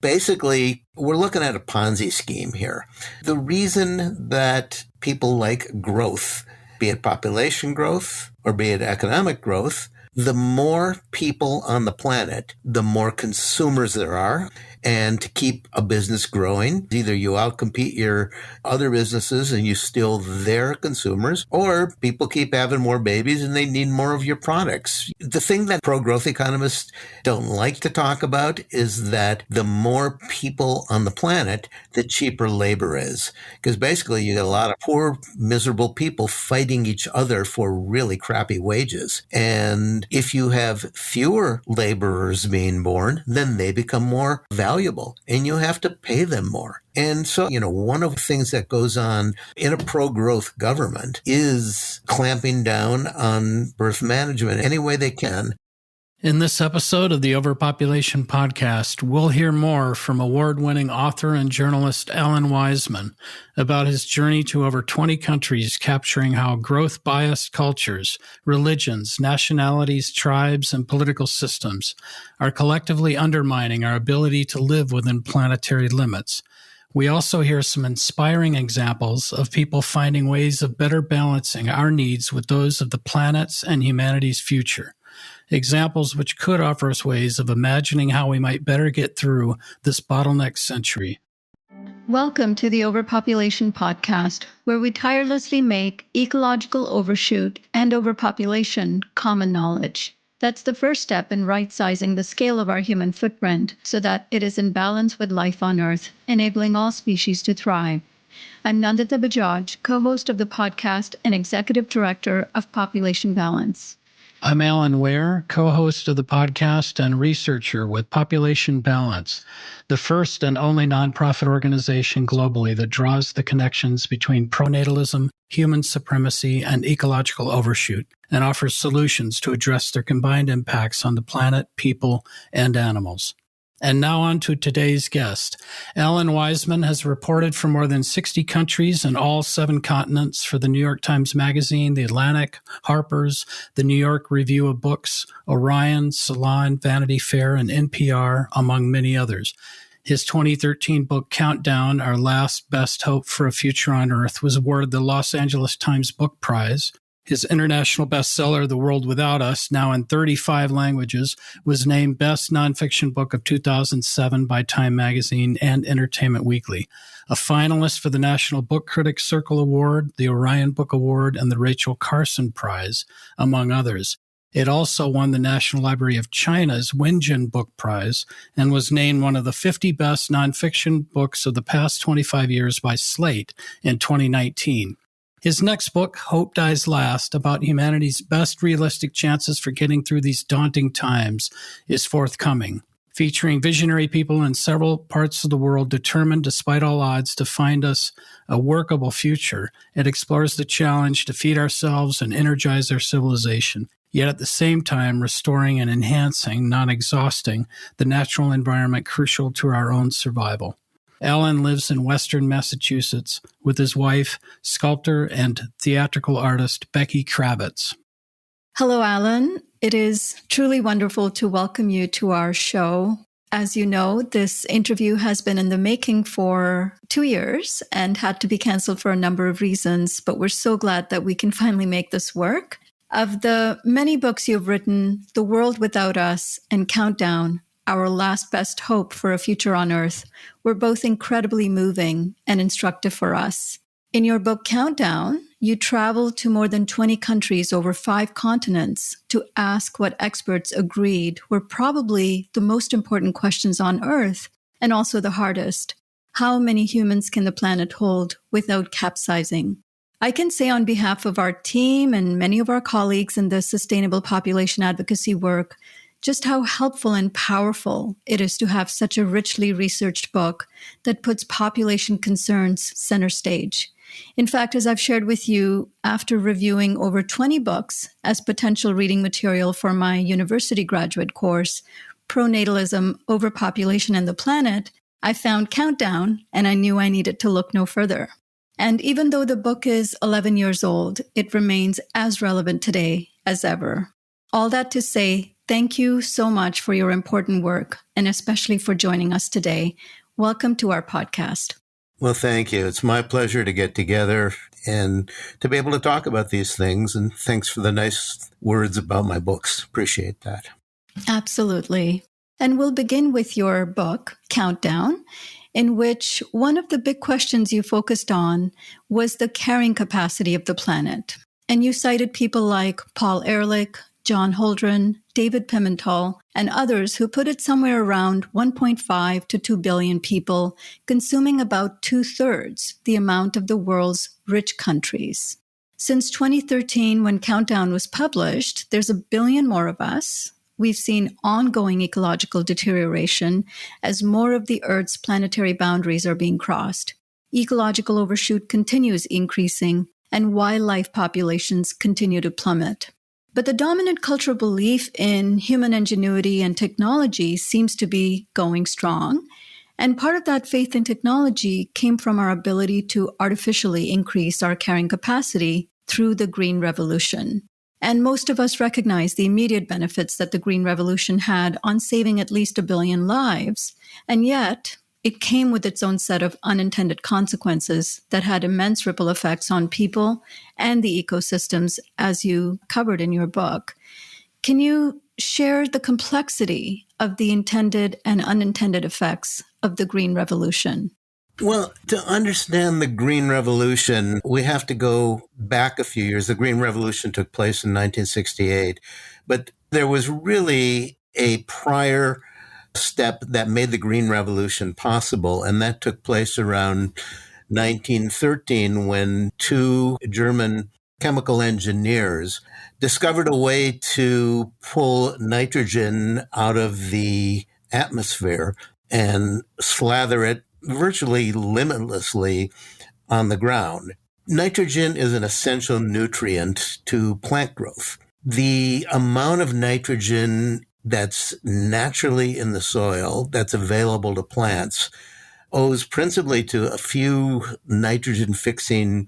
Basically, we're looking at a Ponzi scheme here. The reason that people like growth, be it population growth or be it economic growth, the more people on the planet, the more consumers there are. And to keep a business growing, either you outcompete your other businesses and you steal their consumers, or people keep having more babies and they need more of your products. The thing that pro-growth economists don't like to talk about is that the more people on the planet, the cheaper labor is. Because basically you get a lot of poor, miserable people fighting each other for really crappy wages. And if you have fewer laborers being born, then they become more valuable and you have to pay them more. And so, one of the things that goes on in a pro-growth government is clamping down on birth management any way they can. In this episode of the Overpopulation Podcast, we'll hear more from award-winning author and journalist Alan Weisman about his journey to over 20 countries, capturing how growth-biased cultures, religions, nationalities, tribes, and political systems are collectively undermining our ability to live within planetary limits. We also hear some inspiring examples of people finding ways of better balancing our needs with those of the planet's and humanity's future. Examples which could offer us ways of imagining how we might better get through this bottleneck century. Welcome to the Overpopulation Podcast, where we tirelessly make ecological overshoot and overpopulation common knowledge. That's the first step in right-sizing the scale of our human footprint so that it is in balance with life on Earth, enabling all species to thrive. I'm Nandita Bajaj, co-host of the podcast and executive director of Population Balance. I'm Alan Ware, co-host of the podcast and researcher with Population Balance, the first and only nonprofit organization globally that draws the connections between pronatalism, human supremacy, and ecological overshoot, and offers solutions to address their combined impacts on the planet, people, and animals. And now on to today's guest. Alan Weisman has reported from more than 60 countries and all 7 continents for the New York Times Magazine, The Atlantic, Harper's, the New York Review of Books, Orion, Salon, Vanity Fair, and NPR, among many others. His 2013 book, Countdown, Our Last Best Hope for a Future on Earth, was awarded the Los Angeles Times Book Prize. His international bestseller, The World Without Us, now in 35 languages, was named Best Nonfiction Book of 2007 by Time Magazine and Entertainment Weekly. A finalist for the National Book Critics Circle Award, the Orion Book Award, and the Rachel Carson Prize, among others. It also won the National Library of China's Wenjin Book Prize and was named one of the 50 best nonfiction books of the past 25 years by Slate in 2019. His next book, Hope Dies Last, about humanity's best realistic chances for getting through these daunting times, is forthcoming. Featuring visionary people in several parts of the world determined, despite all odds, to find us a workable future, it explores the challenge to feed ourselves and energize our civilization, yet at the same time restoring and enhancing, not exhausting, the natural environment crucial to our own survival. Alan lives in Western Massachusetts with his wife, sculptor and theatrical artist Becky Kravitz. Hello, Alan. It is truly wonderful to welcome you to our show. As you know, this interview has been in the making for 2 years and had to be canceled for a number of reasons, but we're so glad that we can finally make this work. Of the many books you've written, The World Without Us and Countdown, Our Last Best Hope for a Future on Earth, were both incredibly moving and instructive for us. In your book, Countdown, you traveled to more than 20 countries over 5 continents to ask what experts agreed were probably the most important questions on Earth, and also the hardest. How many humans can the planet hold without capsizing? I can say on behalf of our team and many of our colleagues in the sustainable population advocacy work, just how helpful and powerful it is to have such a richly researched book that puts population concerns center stage. In fact, as I've shared with you, after reviewing over 20 books as potential reading material for my university graduate course, Pronatalism, Overpopulation, and the Planet, I found Countdown, and I knew I needed to look no further. And even though the book is 11 years old, it remains as relevant today as ever. All that to say, Thank you so much for your important work, and especially for joining us today. Welcome to our podcast. Well, thank you. It's my pleasure to get together and to be able to talk about these things. And thanks for the nice words about my books. Appreciate that. Absolutely. And we'll begin with your book, Countdown, in which one of the big questions you focused on was the carrying capacity of the planet. And you cited people like Paul Ehrlich, John Holdren, David Pimentel, and others who put it somewhere around 1.5 to 2 billion people, consuming about 2/3 the amount of the world's rich countries. Since 2013, when Countdown was published, there's a billion more of us. We've seen ongoing ecological deterioration as more of the Earth's planetary boundaries are being crossed. Ecological overshoot continues increasing, and wildlife populations continue to plummet. But the dominant cultural belief in human ingenuity and technology seems to be going strong. And part of that faith in technology came from our ability to artificially increase our carrying capacity through the Green Revolution. And most of us recognize the immediate benefits that the Green Revolution had on saving at least 1 billion lives. And yet, it came with its own set of unintended consequences that had immense ripple effects on people and the ecosystems, as you covered in your book. Can you share the complexity of the intended and unintended effects of the Green Revolution? Well, to understand the Green Revolution, we have to go back a few years. The Green Revolution took place in 1968, but there was really a prior step that made the Green Revolution possible, and that took place around 1913 when two German chemical engineers discovered a way to pull nitrogen out of the atmosphere and slather it virtually limitlessly on the ground. Nitrogen is an essential nutrient to plant growth. The amount of nitrogen that's naturally in the soil that's available to plants owes principally to a few nitrogen-fixing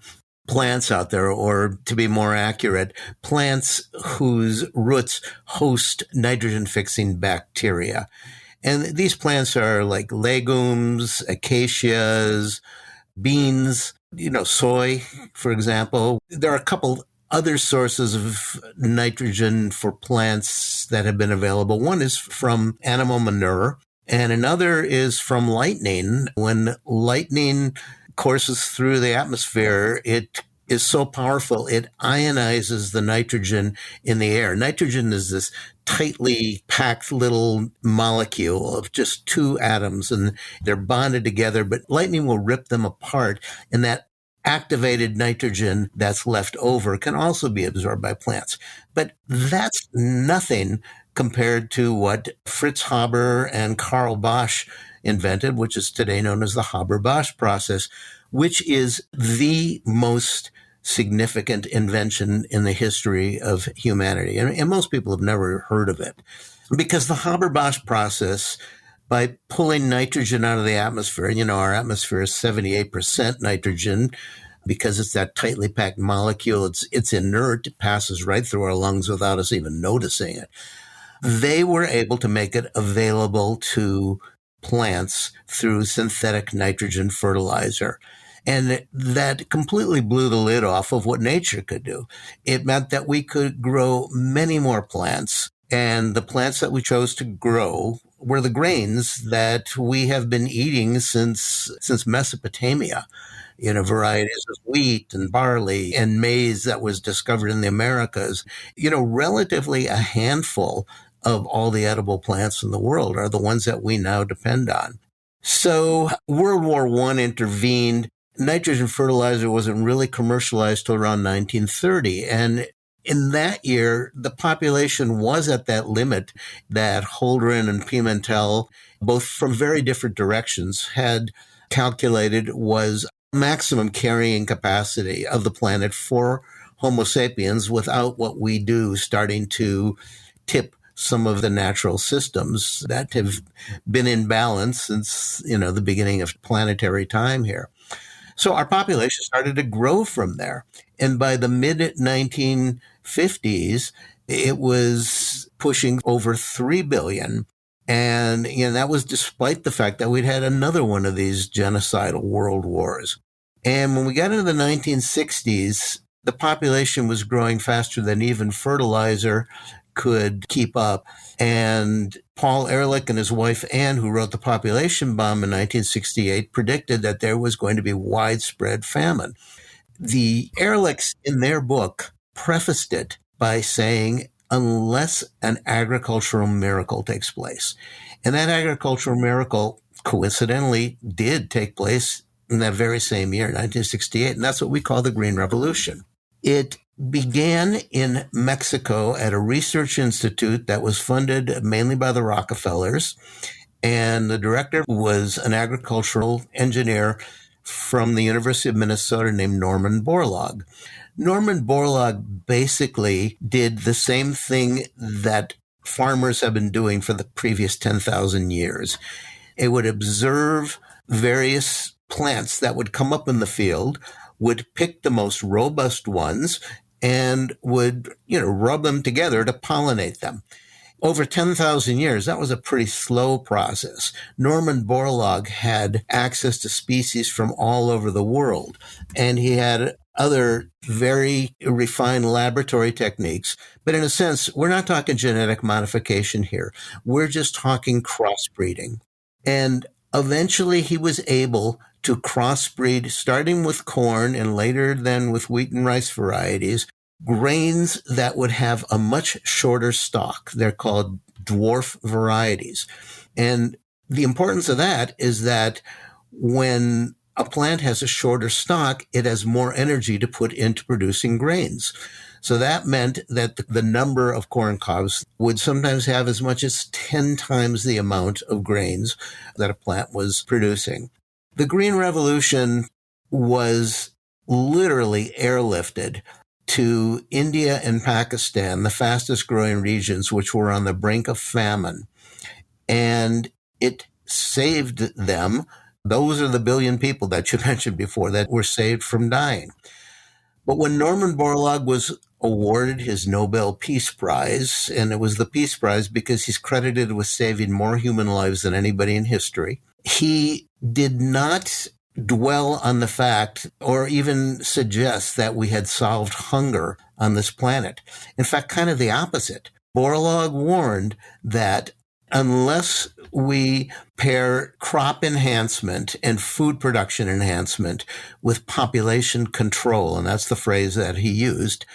plants out there, or to be more accurate, plants whose roots host nitrogen-fixing bacteria. And these plants are like legumes, acacias, beans, soy, for example. There are a couple other sources of nitrogen for plants that have been available. One is from animal manure, and another is from lightning. When lightning courses through the atmosphere, it is so powerful, it ionizes the nitrogen in the air. Nitrogen is this tightly packed little molecule of just two atoms, and they're bonded together, but lightning will rip them apart, and that activated nitrogen that's left over can also be absorbed by plants. But that's nothing compared to what Fritz Haber and Carl Bosch invented, which is today known as the Haber-Bosch process, which is the most significant invention in the history of humanity. And most people have never heard of it. Because the Haber-Bosch process, by pulling nitrogen out of the atmosphere, our atmosphere is 78% nitrogen because it's that tightly packed molecule. It's inert. It passes right through our lungs without us even noticing it. They were able to make it available to plants through synthetic nitrogen fertilizer. And that completely blew the lid off of what nature could do. It meant that we could grow many more plants, and the plants that we chose to grow were the grains that we have been eating since Mesopotamia. Varieties of wheat and barley and maize that was discovered in the Americas. Relatively a handful of all the edible plants in the world are the ones that we now depend on. So World War I intervened. Nitrogen fertilizer wasn't really commercialized till around 1930. And in that year, the population was at that limit that Holdren and Pimentel, both from very different directions, had calculated was maximum carrying capacity of the planet for Homo sapiens without what we do starting to tip some of the natural systems that have been in balance since, the beginning of planetary time here. So our population started to grow from there. And by the mid-1950s, it was pushing over 3 billion. And that was despite the fact that we'd had another one of these genocidal world wars. And when we got into the 1960s, the population was growing faster than even fertilizer could keep up. And Paul Ehrlich and his wife Anne, who wrote The Population Bomb in 1968, predicted that there was going to be widespread famine. The Ehrlichs in their book prefaced it by saying, unless an agricultural miracle takes place. And that agricultural miracle coincidentally did take place in that very same year, 1968. And that's what we call the Green Revolution. It began in Mexico at a research institute that was funded mainly by the Rockefellers. And the director was an agricultural engineer from the University of Minnesota named Norman Borlaug. Norman Borlaug basically did the same thing that farmers have been doing for the previous 10,000 years. It would observe various plants that would come up in the field, would pick the most robust ones, and would, rub them together to pollinate them. Over 10,000 years, that was a pretty slow process. Norman Borlaug had access to species from all over the world, and he had other very refined laboratory techniques. But in a sense, we're not talking genetic modification here. We're just talking crossbreeding. And eventually he was able to crossbreed, starting with corn and later then with wheat and rice varieties, grains that would have a much shorter stalk. They're called dwarf varieties. And the importance of that is that when a plant has a shorter stalk, it has more energy to put into producing grains. So that meant that the number of corn cobs would sometimes have as much as 10 times the amount of grains that a plant was producing. The Green Revolution was literally airlifted to India and Pakistan, the fastest growing regions, which were on the brink of famine. And it saved them. Those are the billion people that you mentioned before that were saved from dying. But when Norman Borlaug was awarded his Nobel Peace Prize, and it was the Peace Prize because he's credited with saving more human lives than anybody in history, he did not dwell on the fact or even suggest that we had solved hunger on this planet. In fact, kind of the opposite. Borlaug warned that unless we pair crop enhancement and food production enhancement with population control, and that's the phrase that he used,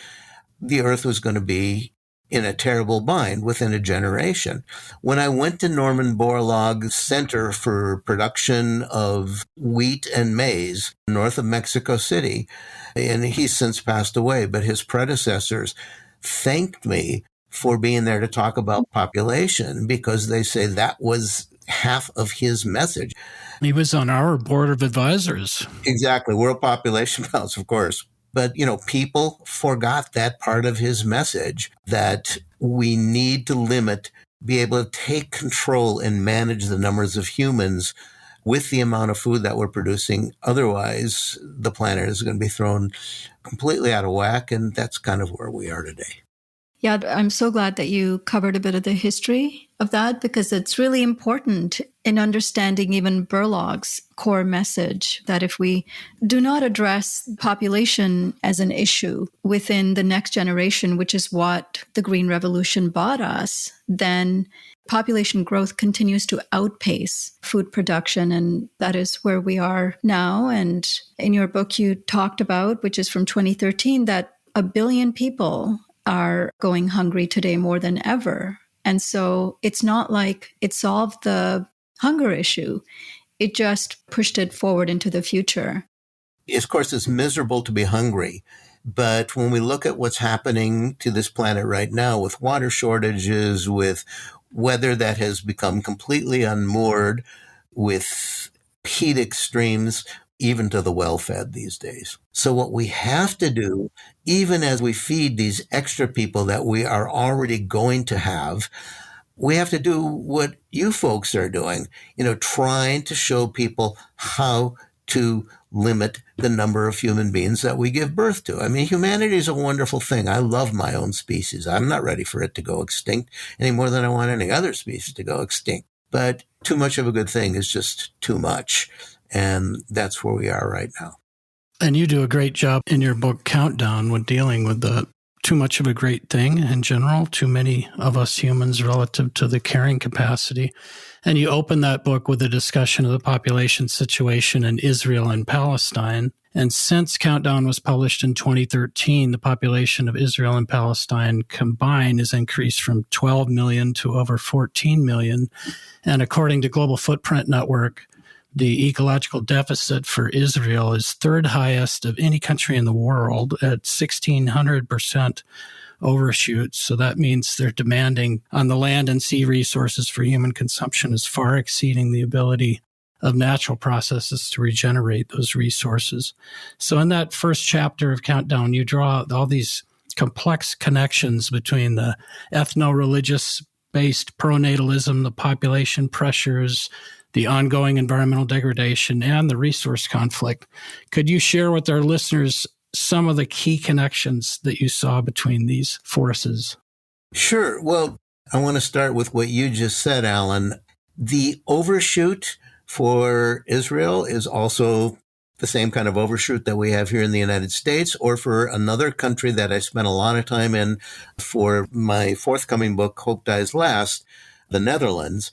the earth was going to be in a terrible bind within a generation. When I went to Norman Borlaug's Center for Production of Wheat and Maize, north of Mexico City, and he's since passed away, but his predecessors thanked me for being there to talk about population because they say that was half of his message. He was on our board of advisors. Exactly. World Population Balance, of course. But, people forgot that part of his message that we need to be able to take control and manage the numbers of humans with the amount of food that we're producing. Otherwise, the planet is going to be thrown completely out of whack. And that's kind of where we are today. Yeah, I'm so glad that you covered a bit of the history of that because it's really important in understanding even Borlaug's core message that if we do not address population as an issue within the next generation, which is what the Green Revolution bought us, then population growth continues to outpace food production. And that is where we are now. And in your book, you talked about, which is from 2013, that 1 billion people are going hungry today more than ever. And so it's not like it solved the hunger issue. It just pushed it forward into the future. Of course, it's miserable to be hungry. But when we look at what's happening to this planet right now with water shortages, with weather that has become completely unmoored, with heat extremes, even to the well-fed these days. So what we have to do, even as we feed these extra people that we are already going to have, we have to do what you folks are doing, trying to show people how to limit the number of human beings that we give birth to. I mean, humanity is a wonderful thing. I love my own species. I'm not ready for it to go extinct any more than I want any other species to go extinct. But too much of a good thing is just too much. And that's where we are right now. And you do a great job in your book, Countdown, with dealing with the too much of a great thing in general, too many of us humans relative to the carrying capacity. And you open that book with a discussion of the population situation in Israel and Palestine. And since Countdown was published in 2013, the population of Israel and Palestine combined has increased from 12 million to over 14 million. And according to Global Footprint Network, the ecological deficit for Israel is third highest of any country in the world at 1,600% overshoot. So that means they're demanding on the land and sea resources for human consumption is far exceeding the ability of natural processes to regenerate those resources. So in that first chapter of Countdown, you draw all these complex connections between the ethno-religious based pronatalism, the population pressures, the ongoing environmental degradation, and the resource conflict. Could you share with our listeners some of the key connections that you saw between these forces? Sure. Well, I want to start with what you just said, Alan. The overshoot for Israel is also the same kind of overshoot that we have here in the United States, or for another country that I spent a lot of time in for my forthcoming book, Hope Dies Last, the Netherlands.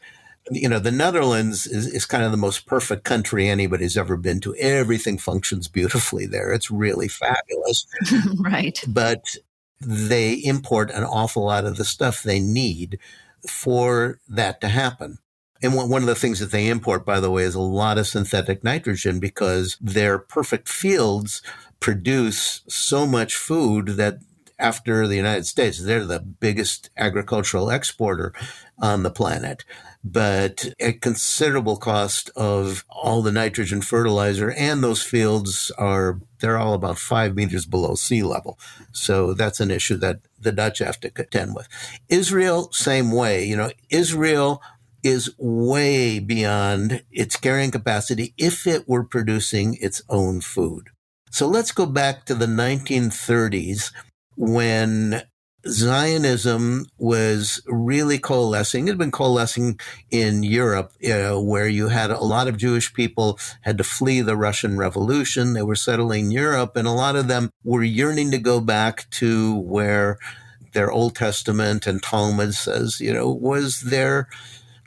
You know, the Netherlands is kind of the most perfect country anybody's ever been to. Everything functions beautifully there. It's really fabulous. Right. But they import an awful lot of the stuff they need for that to happen. And one of the things that they import, by the way, is a lot of synthetic nitrogen because their perfect fields produce so much food that after the United States, they're the biggest agricultural exporter on the planet. But at considerable cost of all the nitrogen fertilizer, and those fields they're all about 5 meters below sea level. So that's an issue that the Dutch have to contend with. Israel, same way. You know, Israel is way beyond its carrying capacity if it were producing its own food. So let's go back to the 1930s when Zionism was really coalescing. It had been coalescing in Europe, where you had a lot of Jewish people had to flee the Russian Revolution. They were settling in Europe, and a lot of them were yearning to go back to where their Old Testament and Talmud says, was their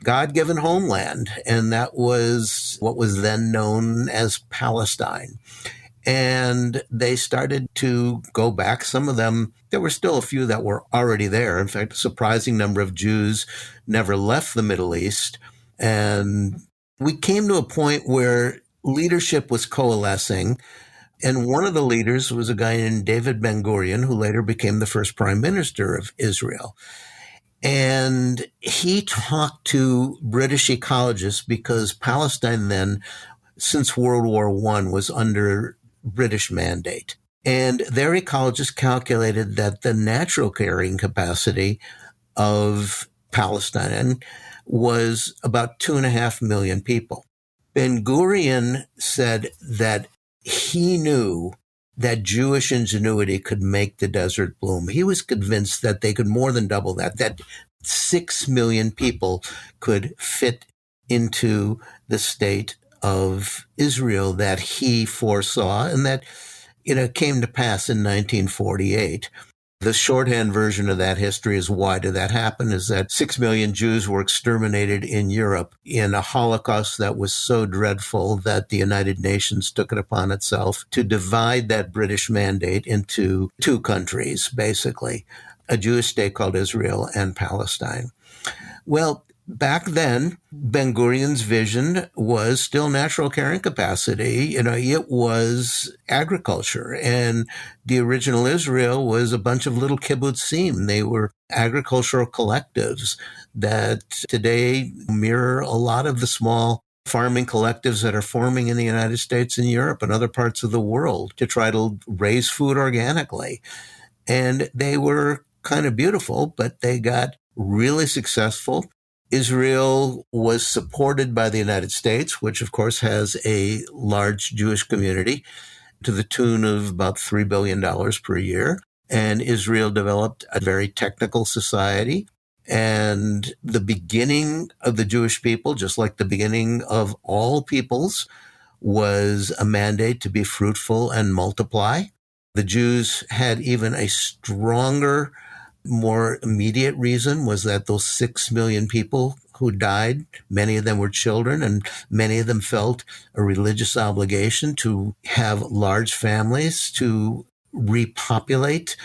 God-given homeland. And that was what was then known as Palestine. And they started to go back. Some of them, there were still a few that were already there. In fact, a surprising number of Jews never left the Middle East. And we came to a point where leadership was coalescing. And one of the leaders was a guy named David Ben-Gurion, who later became the first prime minister of Israel. And he talked to British ecologists because Palestine then, since World War I, was under British mandate. And their ecologists calculated that the natural carrying capacity of Palestine was about 2.5 million people. Ben-Gurion said that he knew that Jewish ingenuity could make the desert bloom. He was convinced that they could more than double that 6 million people could fit into the state of Israel that he foresaw, and that came to pass in 1948. The shorthand version of that history is why did that happen, is that 6 million Jews were exterminated in Europe in a Holocaust that was so dreadful that the United Nations took it upon itself to divide that British mandate into two countries, basically, a Jewish state called Israel and Palestine. Well, back then, Ben-Gurion's vision was still natural carrying capacity. It was agriculture. And the original Israel was a bunch of little kibbutzim. They were agricultural collectives that today mirror a lot of the small farming collectives that are forming in the United States and Europe and other parts of the world to try to raise food organically. And they were kind of beautiful, but they got really successful. Israel was supported by the United States, which of course has a large Jewish community to the tune of about $3 billion per year. And Israel developed a very technical society. And the beginning of the Jewish people, just like the beginning of all peoples, was a mandate to be fruitful and multiply. The Jews had even a stronger, more immediate reason, was that those 6 million people who died, many of them were children, and many of them felt a religious obligation to have large families to repopulate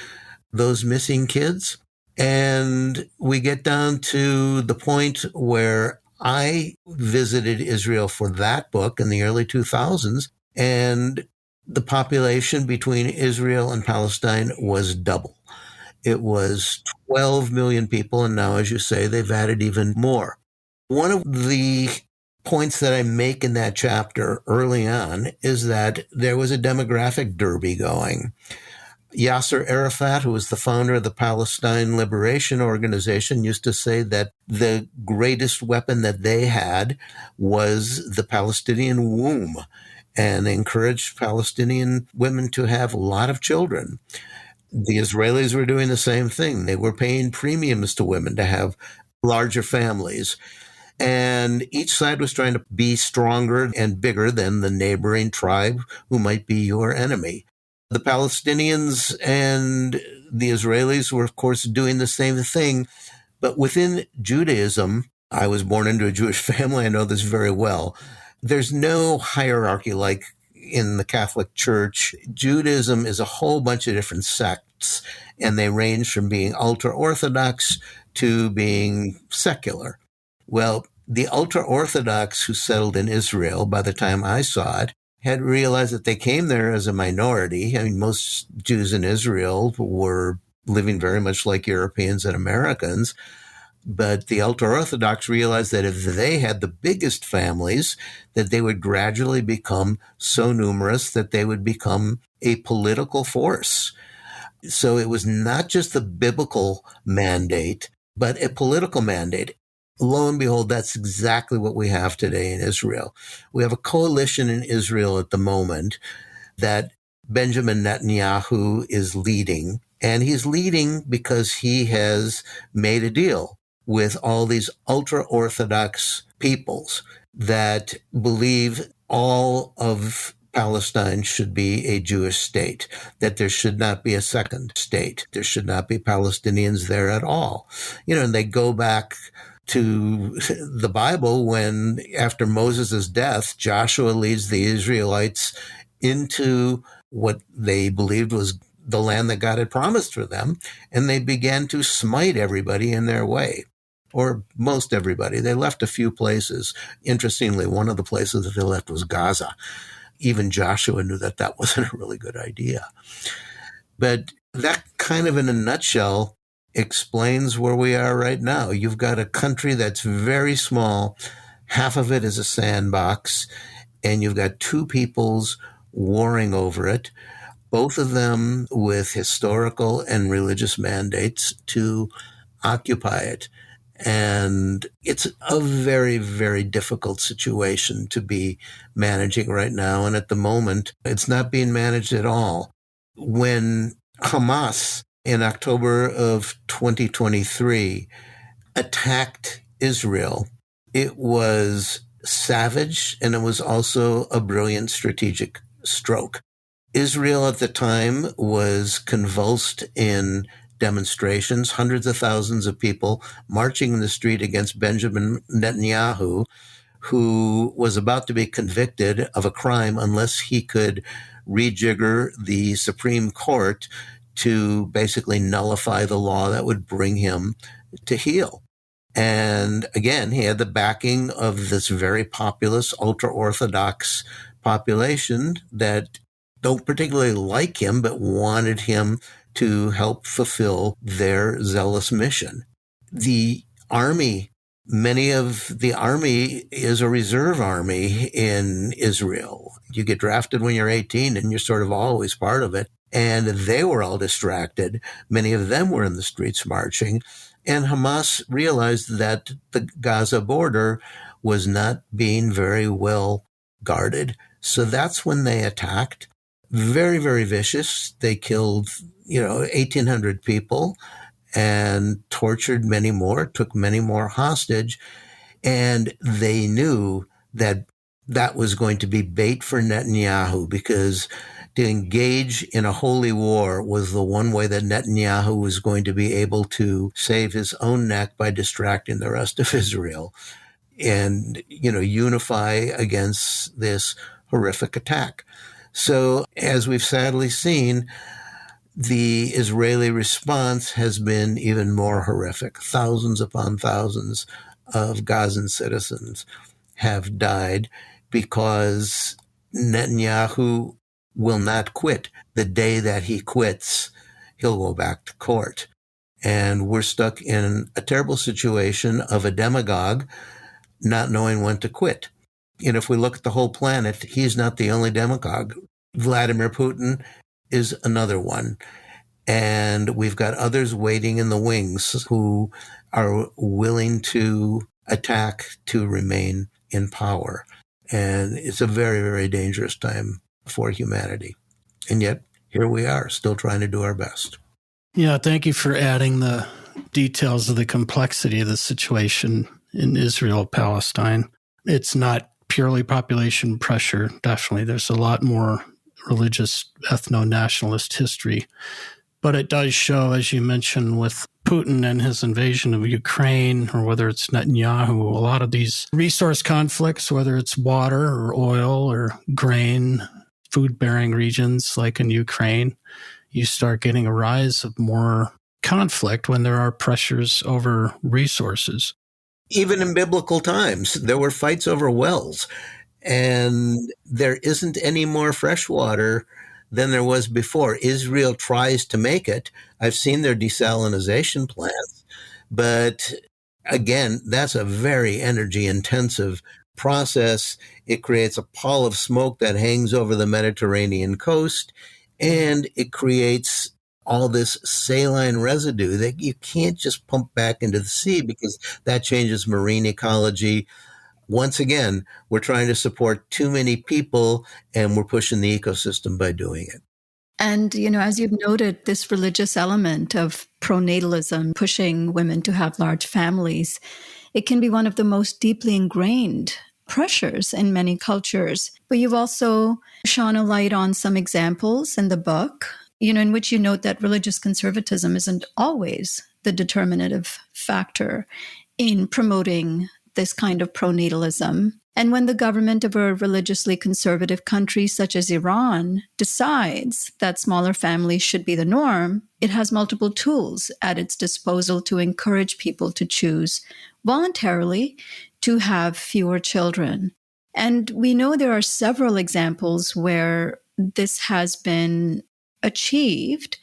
those missing kids. And we get down to the point where I visited Israel for that book in the early 2000s, and the population between Israel and Palestine was double. It was 12 million people, and now, as you say, they've added even more. One of the points that I make in that chapter early on is that there was a demographic derby going. Yasser Arafat, who was the founder of the Palestine Liberation Organization, used to say that the greatest weapon that they had was the Palestinian womb, and they encouraged Palestinian women to have a lot of children. The Israelis were doing the same thing. They were paying premiums to women to have larger families. And each side was trying to be stronger and bigger than the neighboring tribe who might be your enemy. The Palestinians and the Israelis were, of course, doing the same thing. But within Judaism, I was born into a Jewish family. I know this very well. There's no hierarchy like in the Catholic Church. Judaism is a whole bunch of different sects, and they range from being ultra-Orthodox to being secular. Well, the ultra-Orthodox who settled in Israel, by the time I saw it, had realized that they came there as a minority. I mean, most Jews in Israel were living very much like Europeans and Americans. But the ultra-Orthodox realized that if they had the biggest families, that they would gradually become so numerous that they would become a political force. So it was not just the biblical mandate, but a political mandate. Lo and behold, that's exactly what we have today in Israel. We have a coalition in Israel at the moment that Benjamin Netanyahu is leading, and he's leading because he has made a deal with all these ultra-Orthodox peoples that believe all of Palestine should be a Jewish state, that there should not be a second state. There should not be Palestinians there at all. And they go back to the Bible when, after Moses' death, Joshua leads the Israelites into what they believed was the land that God had promised for them, and they began to smite everybody in their way, or most everybody. They left a few places. Interestingly, one of the places that they left was Gaza. Even Joshua knew that that wasn't a really good idea. But that kind of, in a nutshell, explains where we are right now. You've got a country that's very small. Half of it is a sandbox, and you've got two peoples warring over it, both of them with historical and religious mandates to occupy it. And it's a very, very difficult situation to be managing right now. And at the moment, it's not being managed at all. When Hamas in October of 2023 attacked Israel, it was savage, and it was also a brilliant strategic stroke. Israel at the time was convulsed in demonstrations, hundreds of thousands of people marching in the street against Benjamin Netanyahu, who was about to be convicted of a crime unless he could rejigger the Supreme Court to basically nullify the law that would bring him to heel. And again, he had the backing of this very populous, ultra-Orthodox population that don't particularly like him, but wanted him to help fulfill their zealous mission. The army, many of the army is a reserve army in Israel. You get drafted when you're 18 and you're sort of always part of it. And they were all distracted. Many of them were in the streets marching. And Hamas realized that the Gaza border was not being very well guarded. So that's when they attacked. Very, very vicious. They killed, 1,800 people and tortured many more, took many more hostage. And they knew that that was going to be bait for Netanyahu, because to engage in a holy war was the one way that Netanyahu was going to be able to save his own neck by distracting the rest of Israel and, unify against this horrific attack. So, as we've sadly seen, the Israeli response has been even more horrific. Thousands upon thousands of Gazan citizens have died because Netanyahu will not quit. The day that he quits, he'll go back to court. And we're stuck in a terrible situation of a demagogue not knowing when to quit. And if we look at the whole planet, he's not the only demagogue. Vladimir Putin is another one. And we've got others waiting in the wings who are willing to attack to remain in power. And it's a very, very dangerous time for humanity. And yet, here we are, still trying to do our best. Yeah, thank you for adding the details of the complexity of the situation in Israel, Palestine. It's not purely population pressure, definitely. There's a lot more religious, ethno-nationalist history. But it does show, as you mentioned, with Putin and his invasion of Ukraine, or whether it's Netanyahu, a lot of these resource conflicts, whether it's water or oil or grain, food-bearing regions like in Ukraine, you start getting a rise of more conflict when there are pressures over resources. Even in biblical times, there were fights over wells, and there isn't any more fresh water than there was before. Israel tries to make it. I've seen their desalination plants, but again, that's a very energy intensive process. It creates a pall of smoke that hangs over the Mediterranean coast, and it creates all this saline residue that you can't just pump back into the sea, because that changes marine ecology. Once again, we're trying to support too many people, and we're pushing the ecosystem by doing it. And, as you've noted, this religious element of pronatalism, pushing women to have large families, it can be one of the most deeply ingrained pressures in many cultures. But you've also shone a light on some examples in the book, in which you note that religious conservatism isn't always the determinative factor in promoting this kind of pronatalism. And when the government of a religiously conservative country such as Iran decides that smaller families should be the norm, it has multiple tools at its disposal to encourage people to choose voluntarily to have fewer children. And we know there are several examples where this has been achieved,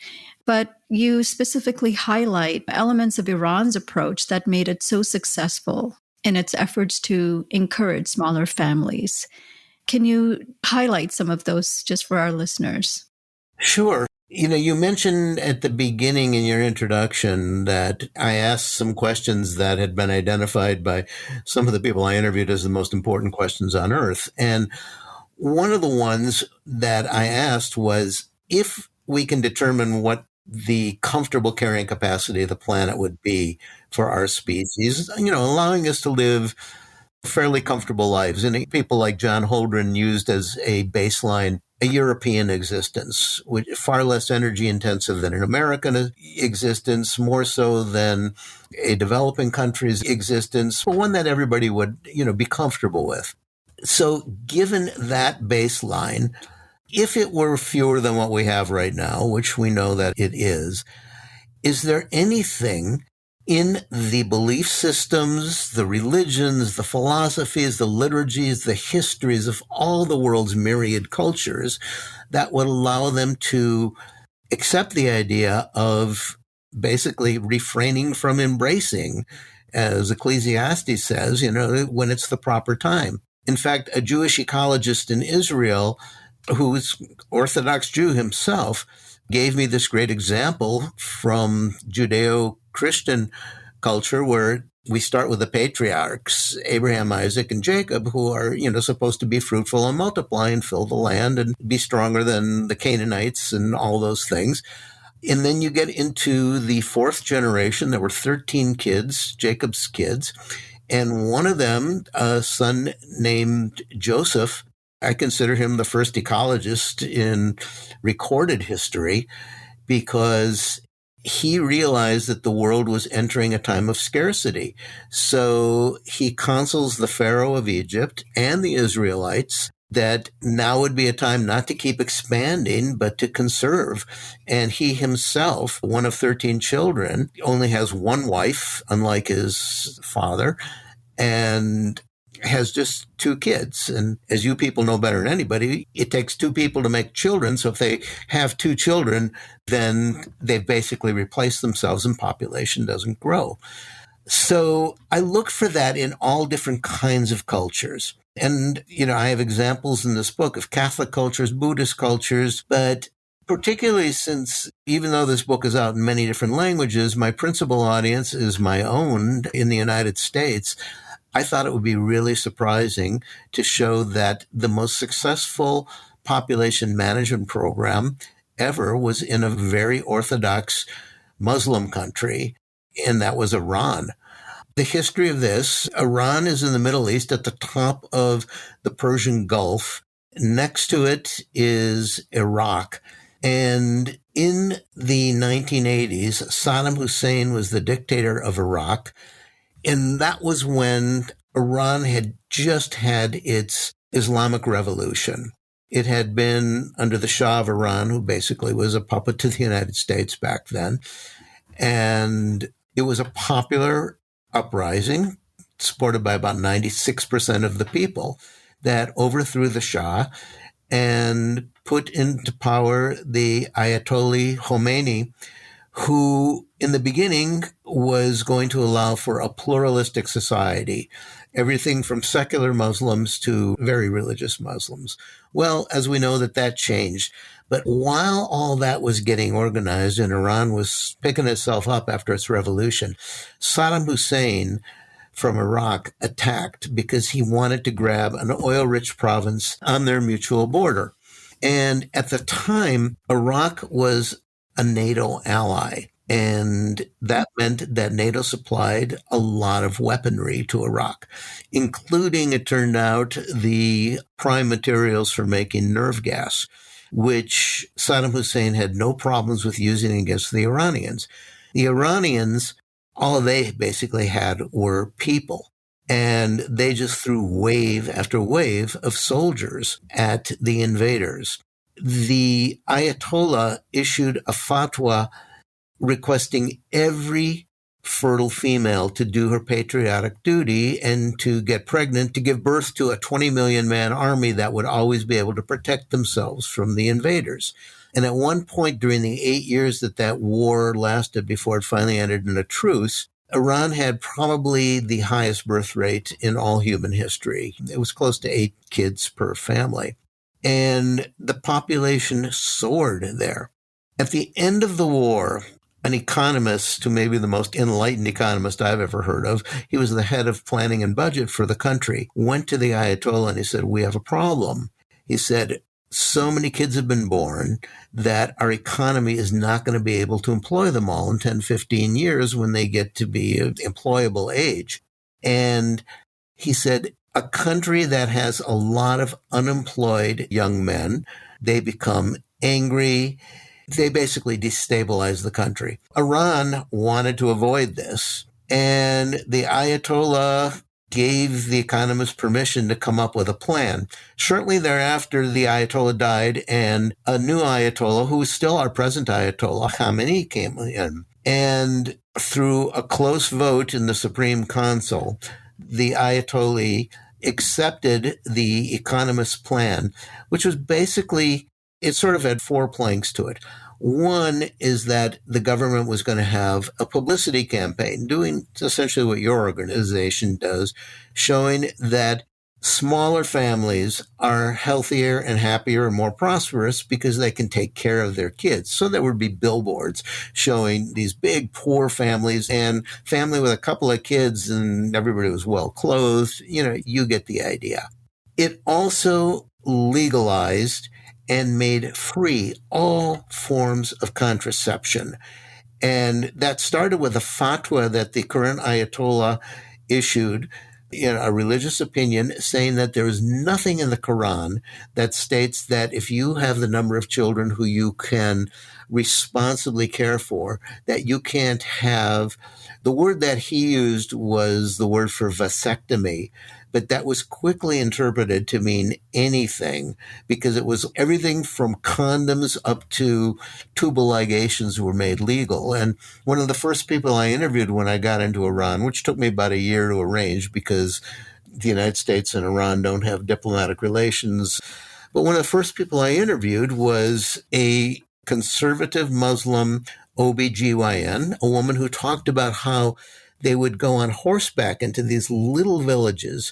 but you specifically highlight elements of Iran's approach that made it so successful in its efforts to encourage smaller families. Can you highlight some of those just for our listeners? Sure. You mentioned at the beginning in your introduction that I asked some questions that had been identified by some of the people I interviewed as the most important questions on Earth. And one of the ones that I asked was, if we can determine what the comfortable carrying capacity of the planet would be for our species, allowing us to live fairly comfortable lives. And people like John Holdren used as a baseline a European existence, which is far less energy intensive than an American existence, more so than a developing country's existence, but one that everybody would, be comfortable with. So given that baseline, if it were fewer than what we have right now, which we know that it is there anything in the belief systems, the religions, the philosophies, the liturgies, the histories of all the world's myriad cultures that would allow them to accept the idea of basically refraining from embracing, as Ecclesiastes says, when it's the proper time? In fact, a Jewish ecologist in Israel, who's Orthodox Jew himself, gave me this great example from Judeo-Christian culture where we start with the patriarchs, Abraham, Isaac, and Jacob, who are, supposed to be fruitful and multiply and fill the land and be stronger than the Canaanites and all those things. And then you get into the fourth generation. There were 13 kids, Jacob's kids. And one of them, a son named Joseph, I consider him the first ecologist in recorded history because he realized that the world was entering a time of scarcity. So he counsels the Pharaoh of Egypt and the Israelites that now would be a time not to keep expanding, but to conserve. And he himself, one of 13 children, only has one wife, unlike his father, and has just two kids. And as you people know better than anybody, it takes two people to make children. So if they have two children, then they've basically replaced themselves and population doesn't grow. So I look for that in all different kinds of cultures. And, I have examples in this book of Catholic cultures, Buddhist cultures, but particularly since even though this book is out in many different languages, my principal audience is my own in the United States. I thought it would be really surprising to show that the most successful population management program ever was in a very orthodox Muslim country, and that was Iran. The history of this, Iran is in the Middle East at the top of the Persian Gulf. Next to it is Iraq. And in the 1980s, Saddam Hussein was the dictator of Iraq. And that was when Iran had just had its Islamic revolution. It had been under the Shah of Iran, who basically was a puppet to the United States back then. And it was a popular uprising supported by about 96% of the people that overthrew the Shah and put into power the Ayatollah Khomeini, who in the beginning was going to allow for a pluralistic society, everything from secular Muslims to very religious Muslims. Well, as we know, that changed. But while all that was getting organized and Iran was picking itself up after its revolution, Saddam Hussein from Iraq attacked because he wanted to grab an oil-rich province on their mutual border. And at the time, Iraq was a NATO ally. And that meant that NATO supplied a lot of weaponry to Iraq, including, it turned out, the prime materials for making nerve gas, which Saddam Hussein had no problems with using against the Iranians. The Iranians, all they basically had were people, and they just threw wave after wave of soldiers at the invaders. The Ayatollah issued a fatwa requesting every fertile female to do her patriotic duty and to get pregnant to give birth to a 20 million man army that would always be able to protect themselves from the invaders. And at one point during the 8 years that war lasted before it finally ended in a truce, Iran had probably the highest birth rate in all human history. It was close to 8 kids per family. And the population soared there. At the end of the war, an economist, who may be the most enlightened economist I've ever heard of, he was the head of planning and budget for the country, went to the Ayatollah and he said, "We have a problem." He said, "So many kids have been born that our economy is not going to be able to employ them all in 10, 15 years when they get to be an employable age." And he said, a country that has a lot of unemployed young men, they become angry. They basically destabilize the country. Iran wanted to avoid this, and the Ayatollah gave the economists permission to come up with a plan. Shortly thereafter, the Ayatollah died, and a new Ayatollah, who is still our present Ayatollah, Khamenei, came in. And through a close vote in the Supreme Council, the Ayatollah accepted the economist's plan, which was basically, it sort of had 4 planks to it. One is that the government was going to have a publicity campaign, doing essentially what your organization does, showing that Smaller families are healthier and happier and more prosperous because they can take care of their kids. So there would be billboards showing these big poor families and family with a couple of kids and everybody was well clothed. You get the idea. It also legalized and made free all forms of contraception. And that started with a fatwa that the current Ayatollah issued, a religious opinion saying that there is nothing in the Quran that states that if you have the number of children who you can responsibly care for, that you can't have. The word that he used was the word for vasectomy, but that was quickly interpreted to mean anything because it was everything from condoms up to tubal ligations were made legal. And one of the first people I interviewed when I got into Iran, which took me about a year to arrange because the United States and Iran don't have diplomatic relations, but one of the first people I interviewed was a conservative Muslim OBGYN, a woman who talked about how they would go on horseback into these little villages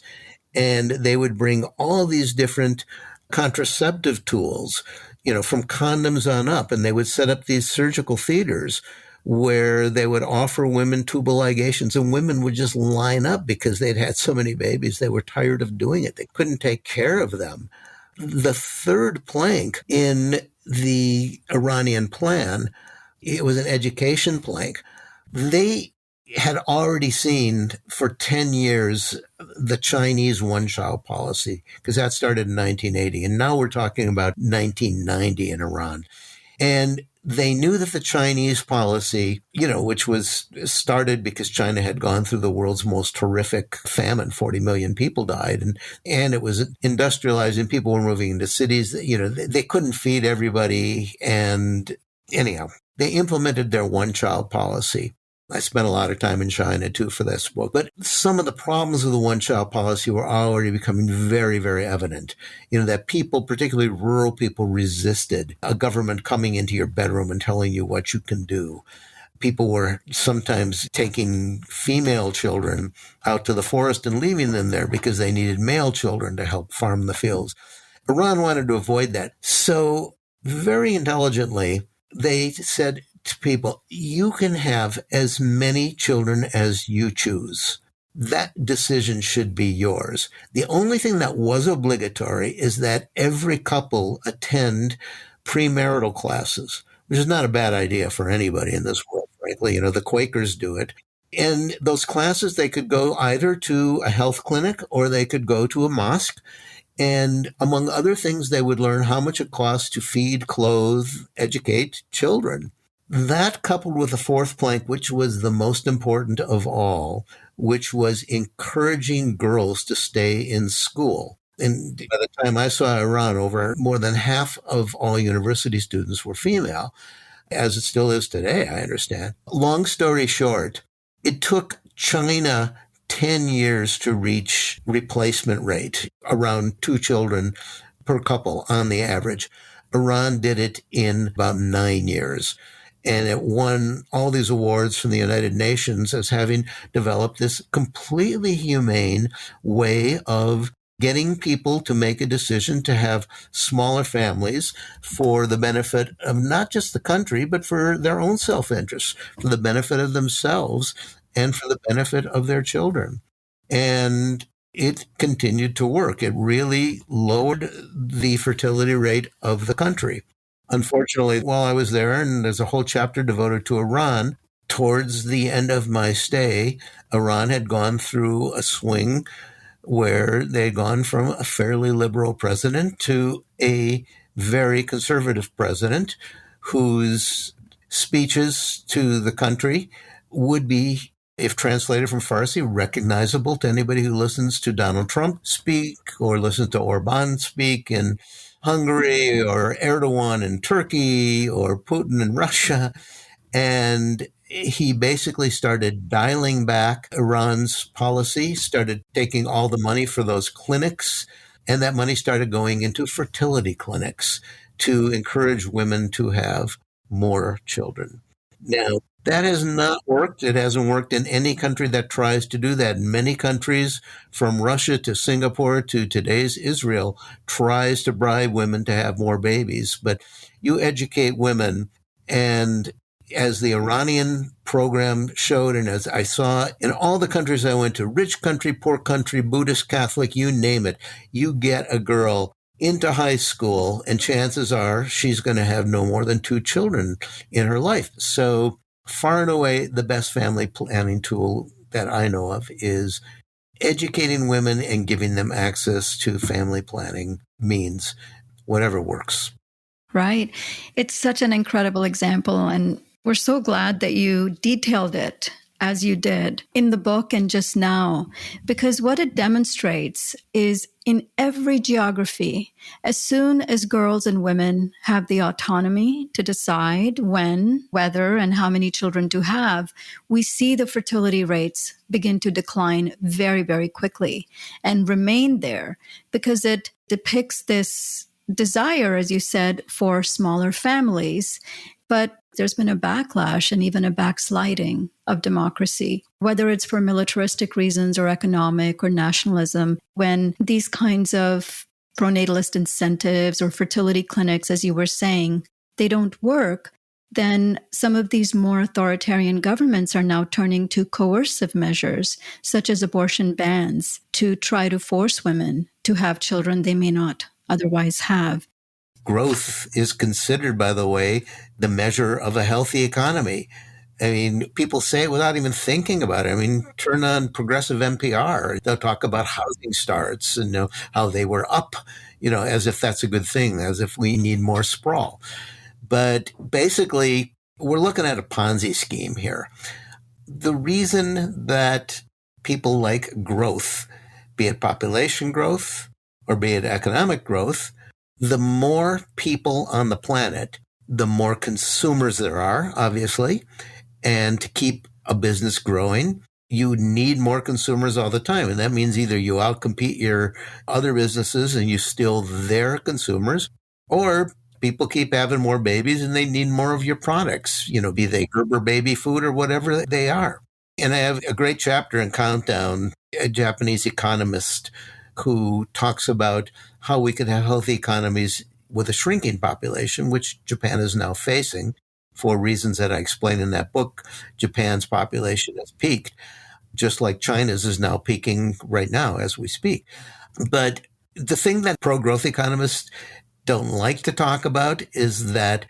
and they would bring all these different contraceptive tools, from condoms on up, and they would set up these surgical theaters where they would offer women tubal ligations, and women would just line up because they'd had so many babies. They were tired of doing it. They couldn't take care of them. The third plank in the Iranian plan, it was an education plank. They had already seen for 10 years the Chinese one-child policy, because that started in 1980. And now we're talking about 1990 in Iran. And they knew that the Chinese policy, which was started because China had gone through the world's most horrific famine, 40 million people died, and it was industrializing, people were moving into cities, they couldn't feed everybody. And anyhow, they implemented their one-child policy. I spent a lot of time in China, too, for this book. But some of the problems with the one-child policy were already becoming very, very evident. That people, particularly rural people, resisted a government coming into your bedroom and telling you what you can do. People were sometimes taking female children out to the forest and leaving them there because they needed male children to help farm the fields. Iran wanted to avoid that. So very intelligently, they said to people, you can have as many children as you choose. That decision should be yours. The only thing that was obligatory is that every couple attend premarital classes, which is not a bad idea for anybody in this world, frankly. The Quakers do it. And those classes, they could go either to a health clinic or they could go to a mosque. And among other things, they would learn how much it costs to feed, clothe, educate children. That coupled with the fourth plank, which was the most important of all, which was encouraging girls to stay in school. And by the time I saw Iran, over more than half of all university students were female, as it still is today, I understand. Long story short, it took China 10 years to reach replacement rate, around 2 children per couple on the average. Iran did it in about 9 years. And it won all these awards from the United Nations as having developed this completely humane way of getting people to make a decision to have smaller families for the benefit of not just the country, but for their own self-interest, for the benefit of themselves and for the benefit of their children. And it continued to work. It really lowered the fertility rate of the country. Unfortunately, while I was there, and there's a whole chapter devoted to Iran, towards the end of my stay, Iran had gone through a swing where they had gone from a fairly liberal president to a very conservative president whose speeches to the country would be, if translated from Farsi, recognizable to anybody who listens to Donald Trump speak or listens to Orban speak in Hungary or Erdogan in Turkey or Putin in Russia. And he basically started dialing back Iran's policy, started taking all the money for those clinics, and that money started going into fertility clinics to encourage women to have more children. Now, That has not worked. It hasn't worked in any country that tries to do that. Many countries, from Russia to Singapore to today's Israel, tries to bribe women to have more babies. But you educate women, and as the Iranian program showed, and as I saw in all the countries I went to, rich country, poor country, Buddhist, Catholic, you name it, you get a girl into high school, and chances are she's going to have no more than 2 children in her life. So far and away, the best family planning tool that I know of is educating women and giving them access to family planning means, whatever works. Right. It's such an incredible example. And we're so glad that you detailed it as you did in the book and just now, because what it demonstrates is in every geography, as soon as girls and women have the autonomy to decide when, whether, and how many children to have, we see the fertility rates begin to decline very, very quickly and remain there because it depicts this desire, as you said, for smaller families. But there's been a backlash and even a backsliding of democracy, whether it's for militaristic reasons or economic or nationalism, when these kinds of pronatalist incentives or fertility clinics, as you were saying, they don't work, then some of these more authoritarian governments are now turning to coercive measures, such as abortion bans, to try to force women to have children they may not otherwise have. Growth is considered, by the way, the measure of a healthy economy. I mean, people say it without even thinking about it. I mean, turn on progressive NPR. They'll talk about housing starts and how they were up, as if that's a good thing, as if we need more sprawl. But basically, we're looking at a Ponzi scheme here. The reason that people like growth, be it population growth or be it economic growth, the more people on the planet, the more consumers there are, obviously. And to keep a business growing, you need more consumers all the time. And that means either you outcompete your other businesses and you steal their consumers, or people keep having more babies and they need more of your products, be they Gerber baby food or whatever they are. And I have a great chapter in Countdown, a Japanese economist who talks about how we could have healthy economies with a shrinking population, which Japan is now facing for reasons that I explain in that book. Japan's population has peaked, just like China's is now peaking right now as we speak. But the thing that pro-growth economists don't like to talk about is that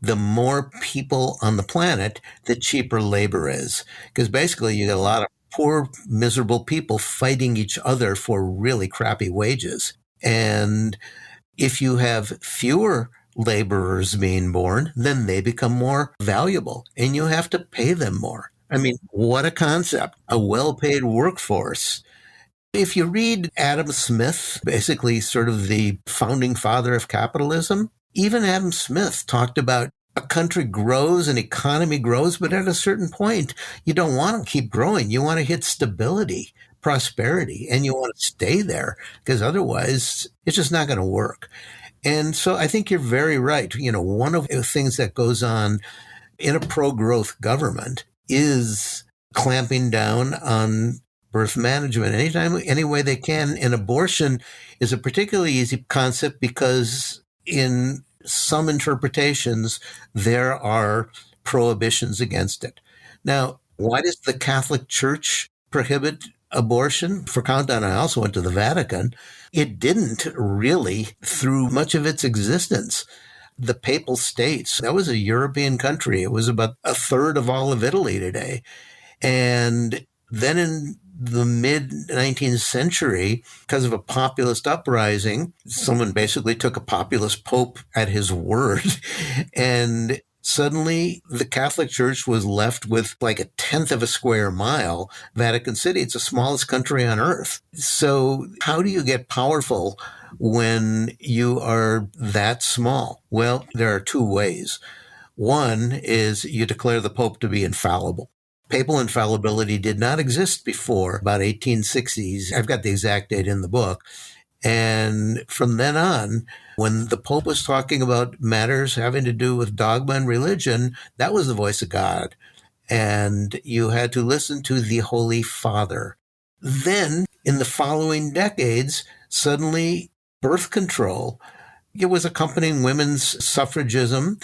the more people on the planet, the cheaper labor is. Because basically you get a lot of poor, miserable people fighting each other for really crappy wages. And if you have fewer laborers being born, then they become more valuable and you have to pay them more. I mean, what a concept, a well-paid workforce. If you read Adam Smith, basically sort of the founding father of capitalism, even Adam Smith talked about a country grows, an economy grows, but at a certain point, you don't want to keep growing. You want to hit stability, prosperity, and you want to stay there because otherwise it's just not going to work. And so I think you're very right. One of the things that goes on in a pro-growth government is clamping down on birth management anytime, any way they can. And abortion is a particularly easy concept because in some interpretations, there are prohibitions against it. Now, why does the Catholic Church prohibit abortion? For Countdown, I also went to the Vatican. It didn't really through much of its existence. The Papal States, that was a European country. It was about a third of all of Italy today. And then in the mid-19th century, because of a populist uprising, someone basically took a populist pope at his word. And suddenly the Catholic Church was left with like a tenth of a square mile. Vatican City, it's the smallest country on earth. So how do you get powerful when you are that small? Well, there are two ways. One is you declare the Pope to be infallible. Papal infallibility did not exist before about 1860s. I've got the exact date in the book. And from then on, when the Pope was talking about matters having to do with dogma and religion, that was the voice of God. and you had to listen to the Holy Father. Then, in the following decades, suddenly birth control, it was accompanying women's suffragism.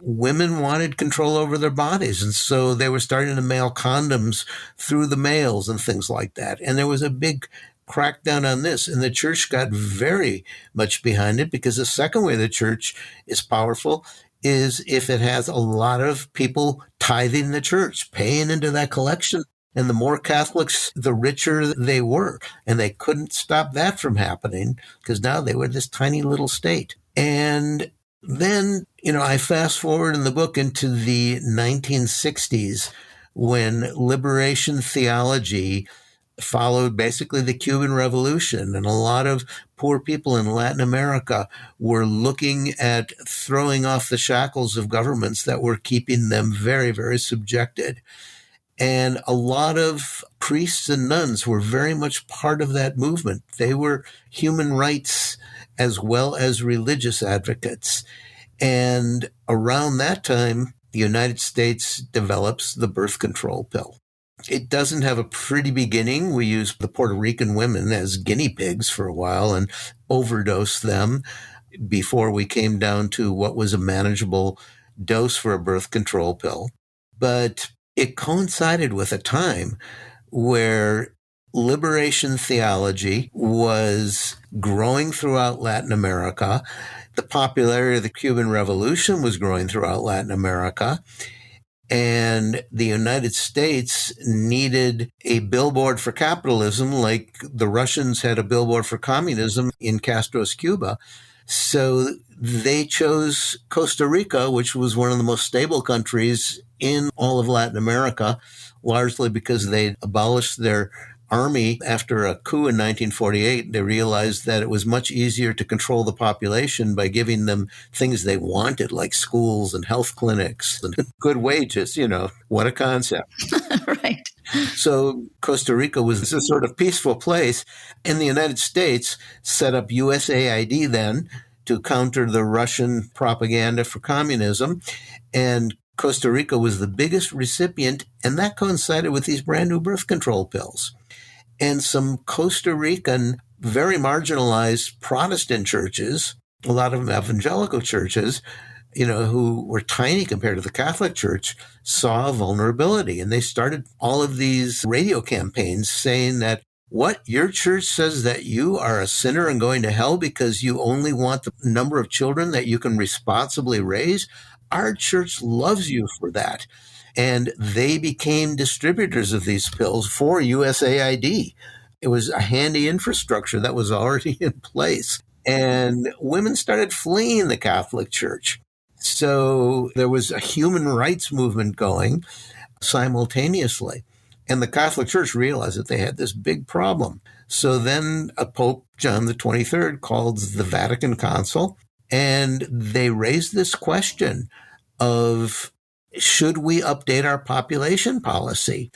Women wanted control over their bodies, and so they were starting to mail condoms through the mails and things like that. And there was a big crackdown on this, and the church got very much behind it, because the second way the church is powerful is if it has a lot of people tithing the church, paying into that collection. And the more Catholics, the richer they were. And they couldn't stop that from happening, because now they were this tiny little state. And then, I fast forward in the book into the 1960s, when liberation theology followed basically the Cuban Revolution. And a lot of poor people in Latin America were looking at throwing off the shackles of governments that were keeping them very, very subjected. And a lot of priests and nuns were very much part of that movement. They were human rights as well as religious advocates. And around that time, the United States develops the birth control pill. It doesn't have a pretty beginning. We used the Puerto Rican women as guinea pigs for a while and overdosed them before we came down to what was a manageable dose for a birth control pill. But it coincided with a time where liberation theology was growing throughout Latin America. The popularity of the Cuban Revolution was growing throughout Latin America. And the United States needed a billboard for capitalism, like the Russians had a billboard for communism in Castro's Cuba. So they chose Costa Rica, which was one of the most stable countries in all of Latin America, largely because they abolished their army after a coup in 1948. They realized that it was much easier to control the population by giving them things they wanted, like schools and health clinics and good wages. What a concept. Right. So Costa Rica was a sort of peaceful place, and the United States set up USAID then to counter the Russian propaganda for communism. And Costa Rica was the biggest recipient, and that coincided with these brand new birth control pills. And some Costa Rican, very marginalized Protestant churches, a lot of them evangelical churches, who were tiny compared to the Catholic Church, saw a vulnerability. And they started all of these radio campaigns saying that, what, your church says that you are a sinner and going to hell because you only want the number of children that you can responsibly raise? Our church loves you for that. And they became distributors of these pills for USAID. It was a handy infrastructure that was already in place. And women started fleeing the Catholic Church. So there was a human rights movement going simultaneously. And the Catholic Church realized that they had this big problem. So then a Pope, John the 23rd, called the Vatican Council, and they raised this question of, should we update our population policy?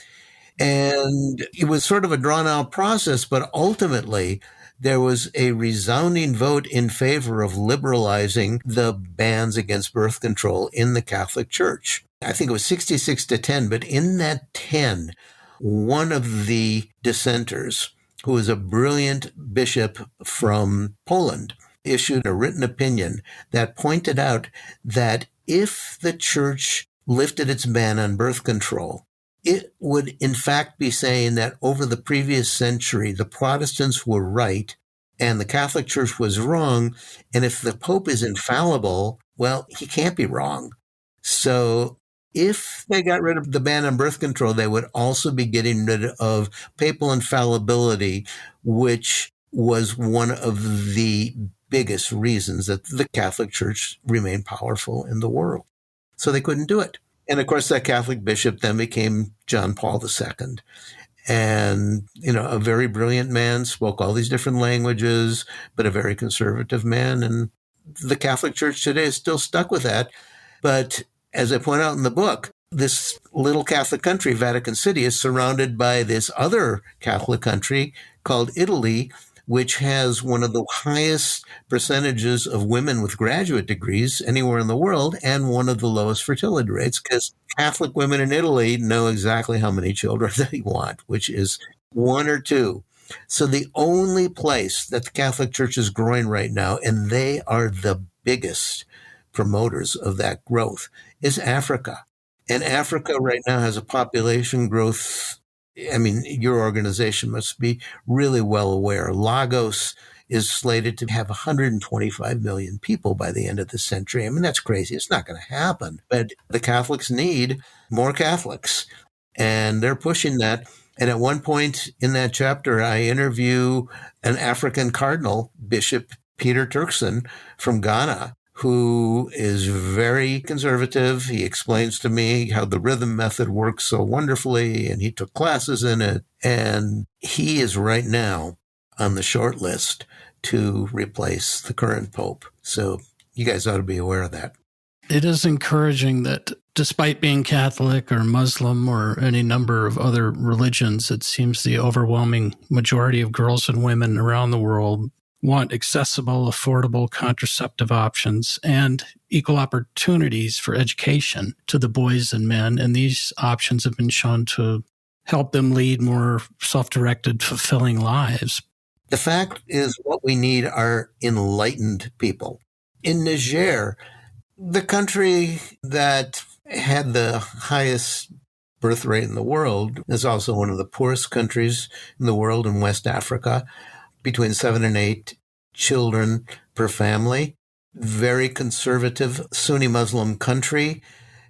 And it was sort of a drawn-out process, but ultimately there was a resounding vote in favor of liberalizing the bans against birth control in the Catholic Church. I think it was 66-10, but in that 10, one of the dissenters, who was a brilliant bishop from Poland, issued a written opinion that pointed out that if the church lifted its ban on birth control, it would in fact be saying that over the previous century, the Protestants were right and the Catholic Church was wrong. And if the Pope is infallible, well, he can't be wrong. So if they got rid of the ban on birth control, they would also be getting rid of papal infallibility, which was one of the biggest reasons that the Catholic Church remained powerful in the world. So they couldn't do it. And of course, that Catholic bishop then became John Paul II. And, a very brilliant man, spoke all these different languages, but a very conservative man. And the Catholic Church today is still stuck with that. But as I point out in the book, this little Catholic country, Vatican City, is surrounded by this other Catholic country called Italy, which has one of the highest percentages of women with graduate degrees anywhere in the world and one of the lowest fertility rates, because Catholic women in Italy know exactly how many children they want, which is one or two. So the only place that the Catholic Church is growing right now, and they are the biggest promoters of that growth, is Africa. And Africa right now has a population growth. I mean, your organization must be really well aware. Lagos is slated to have 125 million people by the end of the century. I mean, that's crazy. It's not going to happen. But the Catholics need more Catholics, and they're pushing that. And at one point in that chapter, I interview an African cardinal, Bishop Peter Turkson from Ghana, who is very conservative. He explains to me how the rhythm method works so wonderfully, and he took classes in it. And he is right now on the short list to replace the current pope. So you guys ought to be aware of that. It is encouraging that despite being Catholic or Muslim or any number of other religions, it seems the overwhelming majority of girls and women around the world want accessible, affordable contraceptive options and equal opportunities for education to the boys and men. And these options have been shown to help them lead more self-directed, fulfilling lives. The fact is, what we need are enlightened people. In Niger, the country that had the highest birth rate in the world is also one of the poorest countries in the world in West Africa, between 7 and 8 children per family. Very conservative Sunni Muslim country.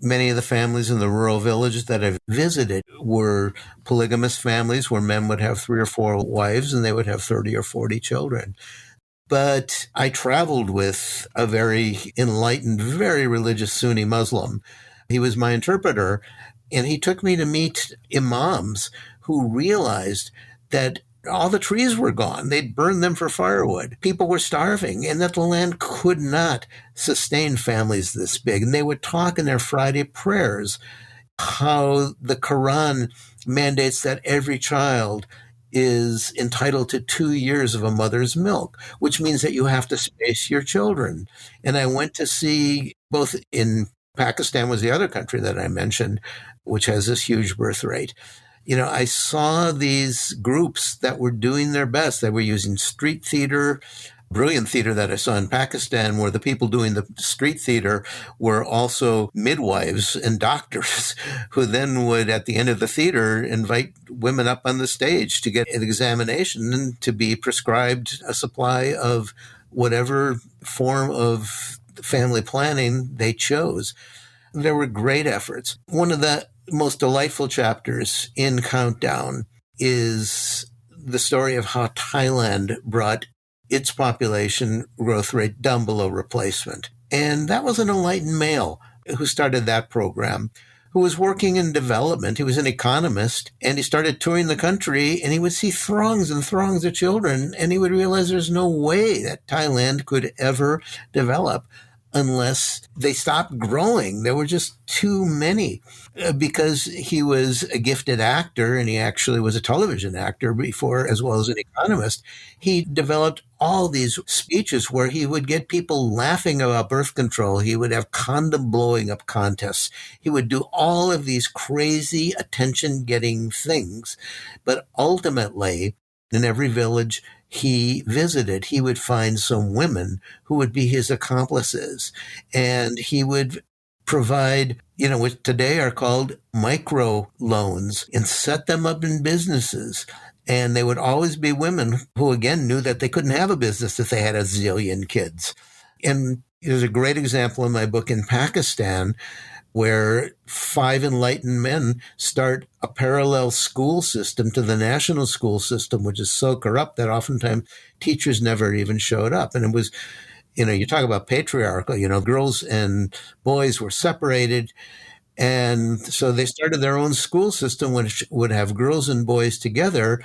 Many of the families in the rural villages that I've visited were polygamous families where men would have 3 or 4 wives and they would have 30 or 40 children. But I traveled with a very enlightened, very religious Sunni Muslim. He was my interpreter, and he took me to meet imams who realized that all the trees were gone. They'd burned them for firewood. People were starving, and that the land could not sustain families this big. And they would talk in their Friday prayers how the Quran mandates that every child is entitled to 2 years of a mother's milk, which means that you have to space your children. And I went to see both in Pakistan was the other country that I mentioned, which has this huge birth rate. You know, I saw these groups that were doing their best. They were using street theater, brilliant theater that I saw in Pakistan, where the people doing the street theater were also midwives and doctors who then would, at the end of the theater, invite women up on the stage to get an examination and to be prescribed a supply of whatever form of family planning they chose. There were great efforts. One of the most delightful chapters in Countdown is the story of how Thailand brought its population growth rate down below replacement. And that was an enlightened male who started that program, who was working in development. He was an economist, and he started touring the country, and he would see throngs and throngs of children, and he would realize there's no way that Thailand could ever develop unless they stopped growing. There were just too many. Because he was a gifted actor, and he actually was a television actor before, as well as an economist, he developed all these speeches where he would get people laughing about birth control. He would have condom blowing up contests. He would do all of these crazy attention-getting things. But ultimately, in every village he visited, he would find some women who would be his accomplices. And he would provide, what today are called micro loans, and set them up in businesses. And they would always be women who, again, knew that they couldn't have a business if they had a zillion kids. And there's a great example in my book in Pakistan where 5 enlightened men start a parallel school system to the national school system, which is so corrupt that oftentimes teachers never even showed up. And it was, you talk about patriarchal, girls and boys were separated. And so they started their own school system, which would have girls and boys together.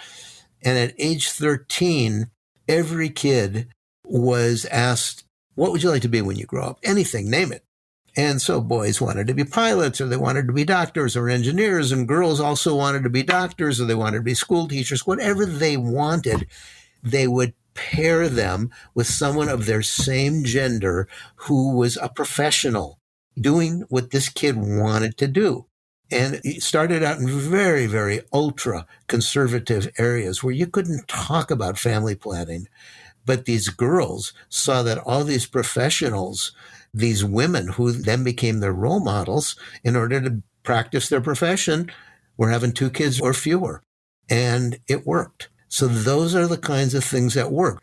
And at age 13, every kid was asked, what would you like to be when you grow up? Anything, name it. And so boys wanted to be pilots, or they wanted to be doctors or engineers, and girls also wanted to be doctors, or they wanted to be school teachers. Whatever they wanted, they would pair them with someone of their same gender who was a professional doing what this kid wanted to do. And it started out in very, very ultra conservative areas where you couldn't talk about family planning. But these girls saw that all these professionals, these women who then became their role models in order to practice their profession, were having 2 kids or fewer. And it worked. So those are the kinds of things that work.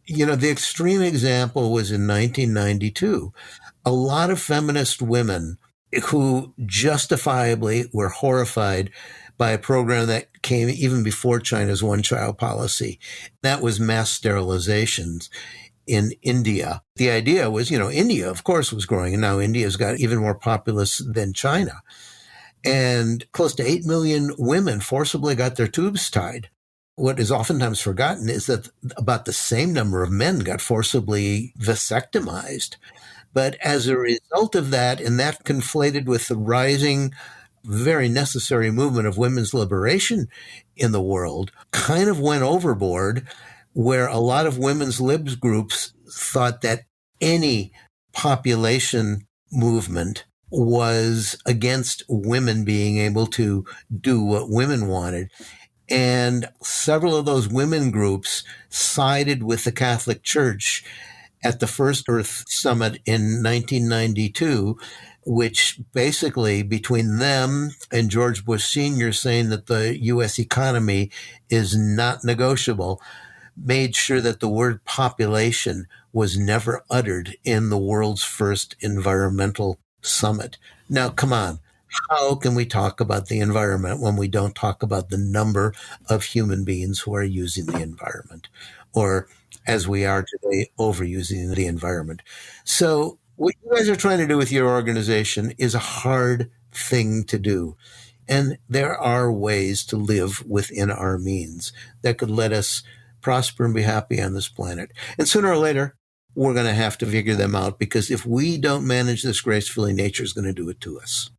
The extreme example was in 1992. A lot of feminist women who justifiably were horrified by a program that came even before China's one-child policy. That was mass sterilizations in India. The idea was, India, of course, was growing, and now India's got even more populous than China. And close to 8 million women forcibly got their tubes tied. What is oftentimes forgotten is that about the same number of men got forcibly vasectomized. But as a result of that, and that conflated with the rising, very necessary movement of women's liberation in the world, kind of went overboard, where a lot of women's libs groups thought that any population movement was against women being able to do what women wanted. And several of those women groups sided with the Catholic Church at the First Earth Summit in 1992, which basically between them and George Bush Sr. saying that the U.S. economy is not negotiable, made sure that the word population was never uttered in the world's first environmental summit. Now, come on. How can we talk about the environment when we don't talk about the number of human beings who are using the environment, or as we are today, overusing the environment? So what you guys are trying to do with your organization is a hard thing to do. And there are ways to live within our means that could let us prosper and be happy on this planet. And sooner or later, we're going to have to figure them out, because if we don't manage this gracefully, nature is going to do it to us.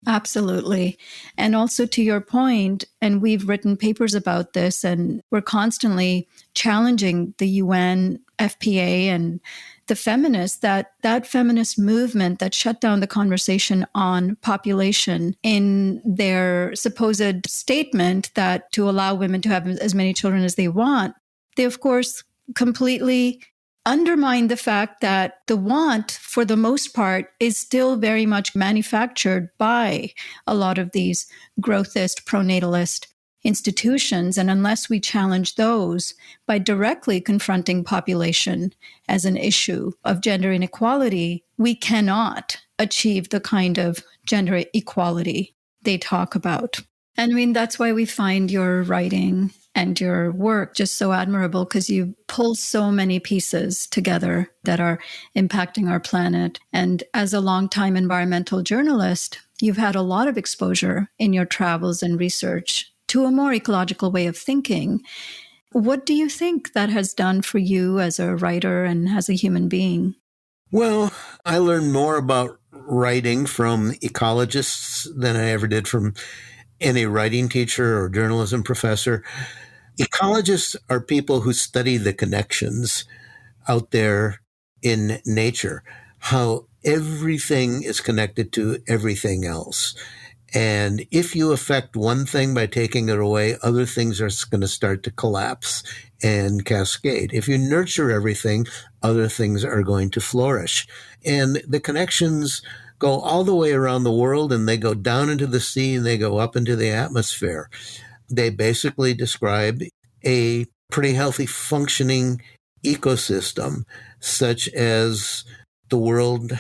Absolutely. And also to your point, and we've written papers about this, and we're constantly challenging the UN, FPA, and the feminists, that feminist movement that shut down the conversation on population in their supposed statement that to allow women to have as many children as they want, they, of course, completely undermine the fact that the want, for the most part, is still very much manufactured by a lot of these growthist, pronatalist institutions. And unless we challenge those by directly confronting population as an issue of gender inequality, we cannot achieve the kind of gender equality they talk about. And I mean, that's why we find your writing and your work just so admirable, because you pull so many pieces together that are impacting our planet. And as a longtime environmental journalist, you've had a lot of exposure in your travels and research to a more ecological way of thinking. What do you think that has done for you as a writer and as a human being? Well, I learned more about writing from ecologists than I ever did from any writing teacher or journalism professor. Ecologists are people who study the connections out there in nature, how everything is connected to everything else. And if you affect one thing by taking it away, other things are going to start to collapse and cascade. If you nurture everything, other things are going to flourish. And the connections go all the way around the world, and they go down into the sea, and they go up into the atmosphere. They basically describe a pretty healthy functioning ecosystem, such as the world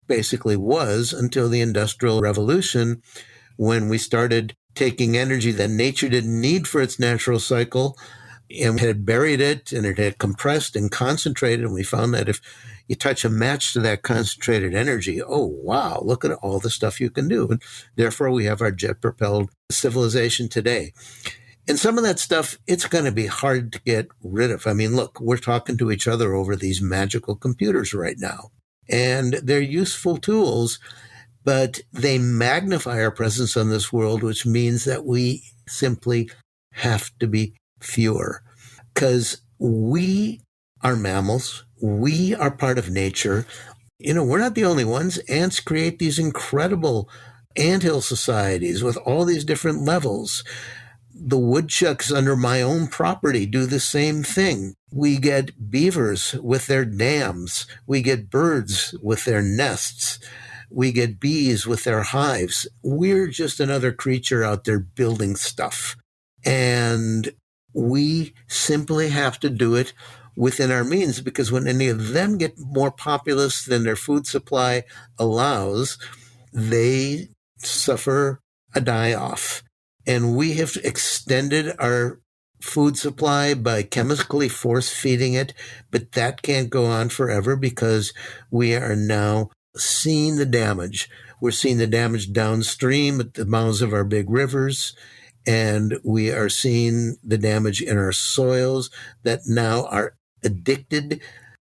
basically was until the Industrial Revolution, when we started taking energy that nature didn't need for its natural cycle and had buried it, and it had compressed and concentrated. And we found that if you touch a match to that concentrated energy, oh, wow, look at all the stuff you can do. And therefore, we have our jet-propelled civilization today. And some of that stuff, it's going to be hard to get rid of. I mean, look, we're talking to each other over these magical computers right now. And they're useful tools, but they magnify our presence on this world, which means that we simply have to be fewer. Because we are mammals. We are part of nature. We're not the only ones. Ants create these incredible anthill societies with all these different levels. The woodchucks under my own property do the same thing. We get beavers with their dams. We get birds with their nests. We get bees with their hives. We're just another creature out there building stuff. And we simply have to do it within our means, because when any of them get more populous than their food supply allows, they suffer a die-off. And we have extended our food supply by chemically force-feeding it, but that can't go on forever because we are now seeing the damage. We're seeing the damage downstream at the mouths of our big rivers, and we are seeing the damage in our soils that now are addicted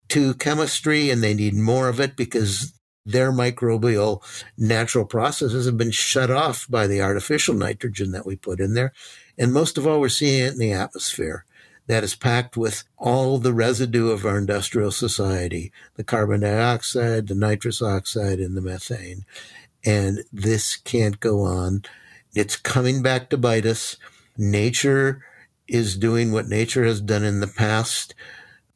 to chemistry, and they need more of it because their microbial natural processes have been shut off by the artificial nitrogen that we put in there. And most of all, we're seeing it in the atmosphere that is packed with all the residue of our industrial society, the carbon dioxide, the nitrous oxide, and the methane. And this can't go on. It's coming back to bite us. Nature is doing what nature has done in the past.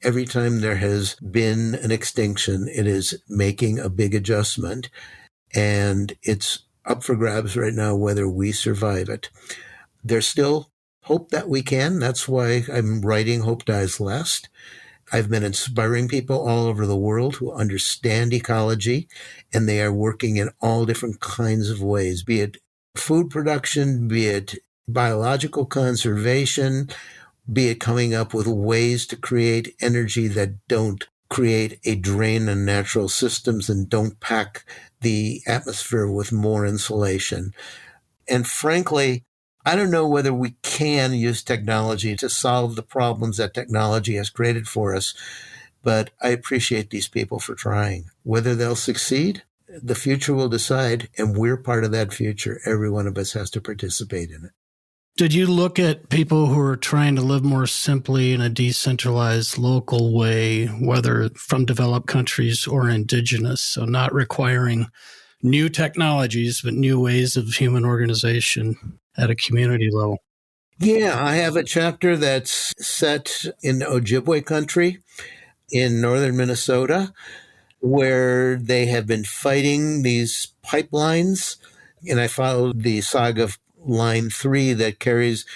Every time there has been an extinction, it is making a big adjustment, and it's up for grabs right now whether we survive it. There's still hope that we can. That's why I'm writing Hope Dies Last. I've been inspiring people all over the world who understand ecology, and they are working in all different kinds of ways, be it food production, be it biological conservation, be it coming up with ways to create energy that don't create a drain on natural systems and don't pack the atmosphere with more insulation. And frankly, I don't know whether we can use technology to solve the problems that technology has created for us, but I appreciate these people for trying. Whether they'll succeed, the future will decide, and we're part of that future. Every one of us has to participate in it. Did you look at people who are trying to live more simply in a decentralized local way, whether from developed countries or indigenous, so not requiring new technologies, but new ways of human organization at a community level? Yeah, I have a chapter that's set in Ojibwe country in northern Minnesota, where they have been fighting these pipelines. And I followed the saga of Line 3 that carries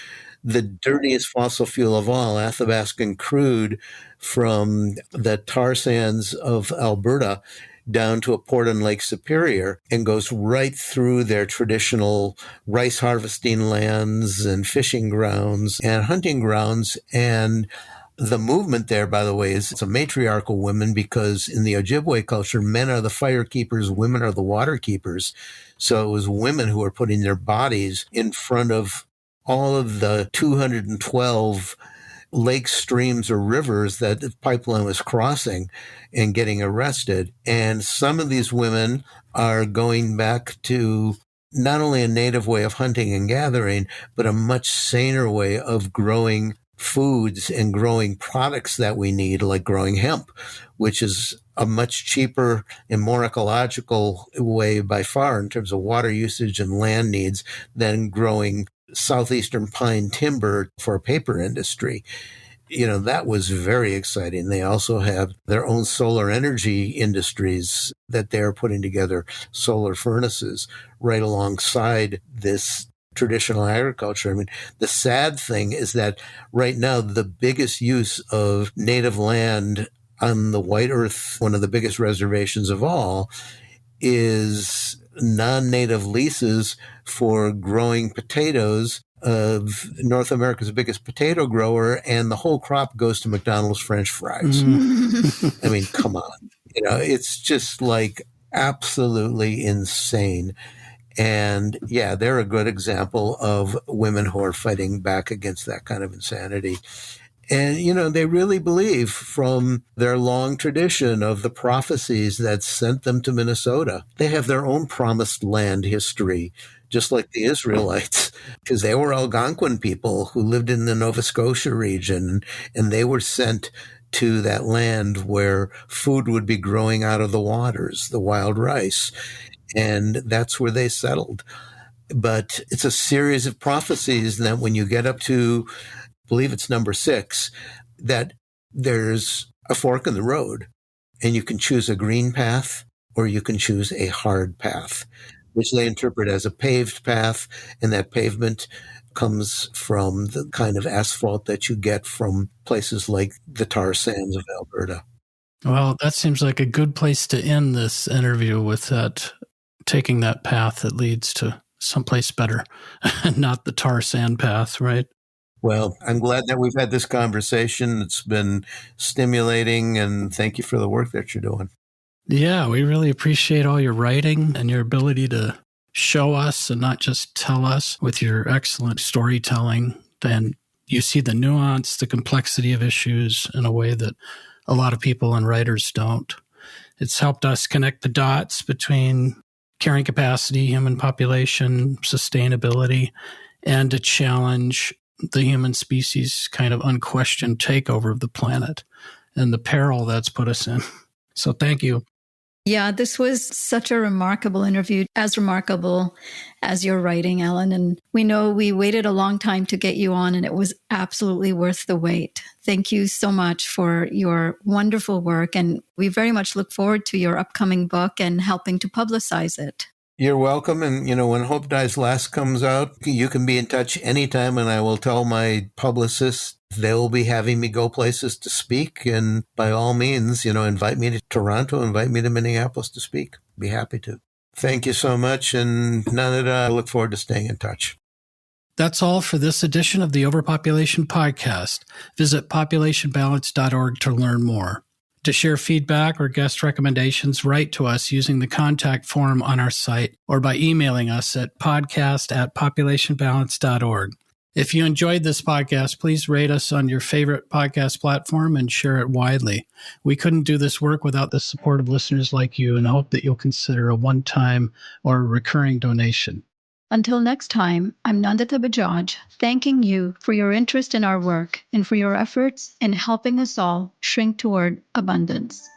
the dirtiest fossil fuel of all, Athabascan crude, from the tar sands of Alberta down to a port on Lake Superior, and goes right through their traditional rice harvesting lands and fishing grounds and hunting grounds. And the movement there, by the way, is it's a matriarchal woman, because in the Ojibwe culture, men are the fire keepers, women are the water keepers. So it was women who were putting their bodies in front of all of the 212 lakes, streams, or rivers that the pipeline was crossing and getting arrested. And some of these women are going back to not only a native way of hunting and gathering, but a much saner way of growing foods and growing products that we need, like growing hemp, which is a much cheaper and more ecological way by far in terms of water usage and land needs than growing southeastern pine timber for a paper industry. That was very exciting. They also have their own solar energy industries that they're putting together, solar furnaces, right alongside this traditional agriculture. I mean, the sad thing is that right now, the biggest use of native land on the white earth, one of the biggest reservations of all, is non-native leases for growing potatoes of North America's biggest potato grower, and the whole crop goes to McDonald's French fries. I mean, come on. It's just like absolutely insane. And yeah, they're a good example of women who are fighting back against that kind of insanity. And, they really believe from their long tradition of the prophecies that sent them to Minnesota. They have their own promised land history, just like the Israelites, because they were Algonquin people who lived in the Nova Scotia region, and they were sent to that land where food would be growing out of the waters, the wild rice. And that's where they settled. But it's a series of prophecies that when you get up to, I believe it's number 6, that there's a fork in the road, and you can choose a green path or you can choose a hard path, which they interpret as a paved path. And that pavement comes from the kind of asphalt that you get from places like the tar sands of Alberta. Well, that seems like a good place to end this interview, with that, taking that path that leads to someplace better, not the tar sand path, right? Well, I'm glad that we've had this conversation. It's been stimulating, and thank you for the work that you're doing. Yeah, we really appreciate all your writing and your ability to show us and not just tell us with your excellent storytelling. And you see the nuance, the complexity of issues in a way that a lot of people and writers don't. It's helped us connect the dots between carrying capacity, human population, sustainability, and to challenge the human species' kind of unquestioned takeover of the planet and the peril that's put us in. So thank you. Yeah, this was such a remarkable interview, as remarkable as your writing, Alan. And we know we waited a long time to get you on, and it was absolutely worth the wait. Thank you so much for your wonderful work. And we very much look forward to your upcoming book and helping to publicize it. You're welcome. And, when Hope Dies Last comes out, you can be in touch anytime, and I will tell my publicist they'll be having me go places to speak. And by all means, invite me to Toronto, invite me to Minneapolis to speak. Be happy to. Thank you so much. And Nanada, I look forward to staying in touch. That's all for this edition of the Overpopulation Podcast. Visit populationbalance.org to learn more. To share feedback or guest recommendations, write to us using the contact form on our site or by emailing us at podcast@populationbalance.org. If you enjoyed this podcast, please rate us on your favorite podcast platform and share it widely. We couldn't do this work without the support of listeners like you, and hope that you'll consider a one-time or recurring donation. Until next time, I'm Nandita Bajaj, thanking you for your interest in our work and for your efforts in helping us all shrink toward abundance.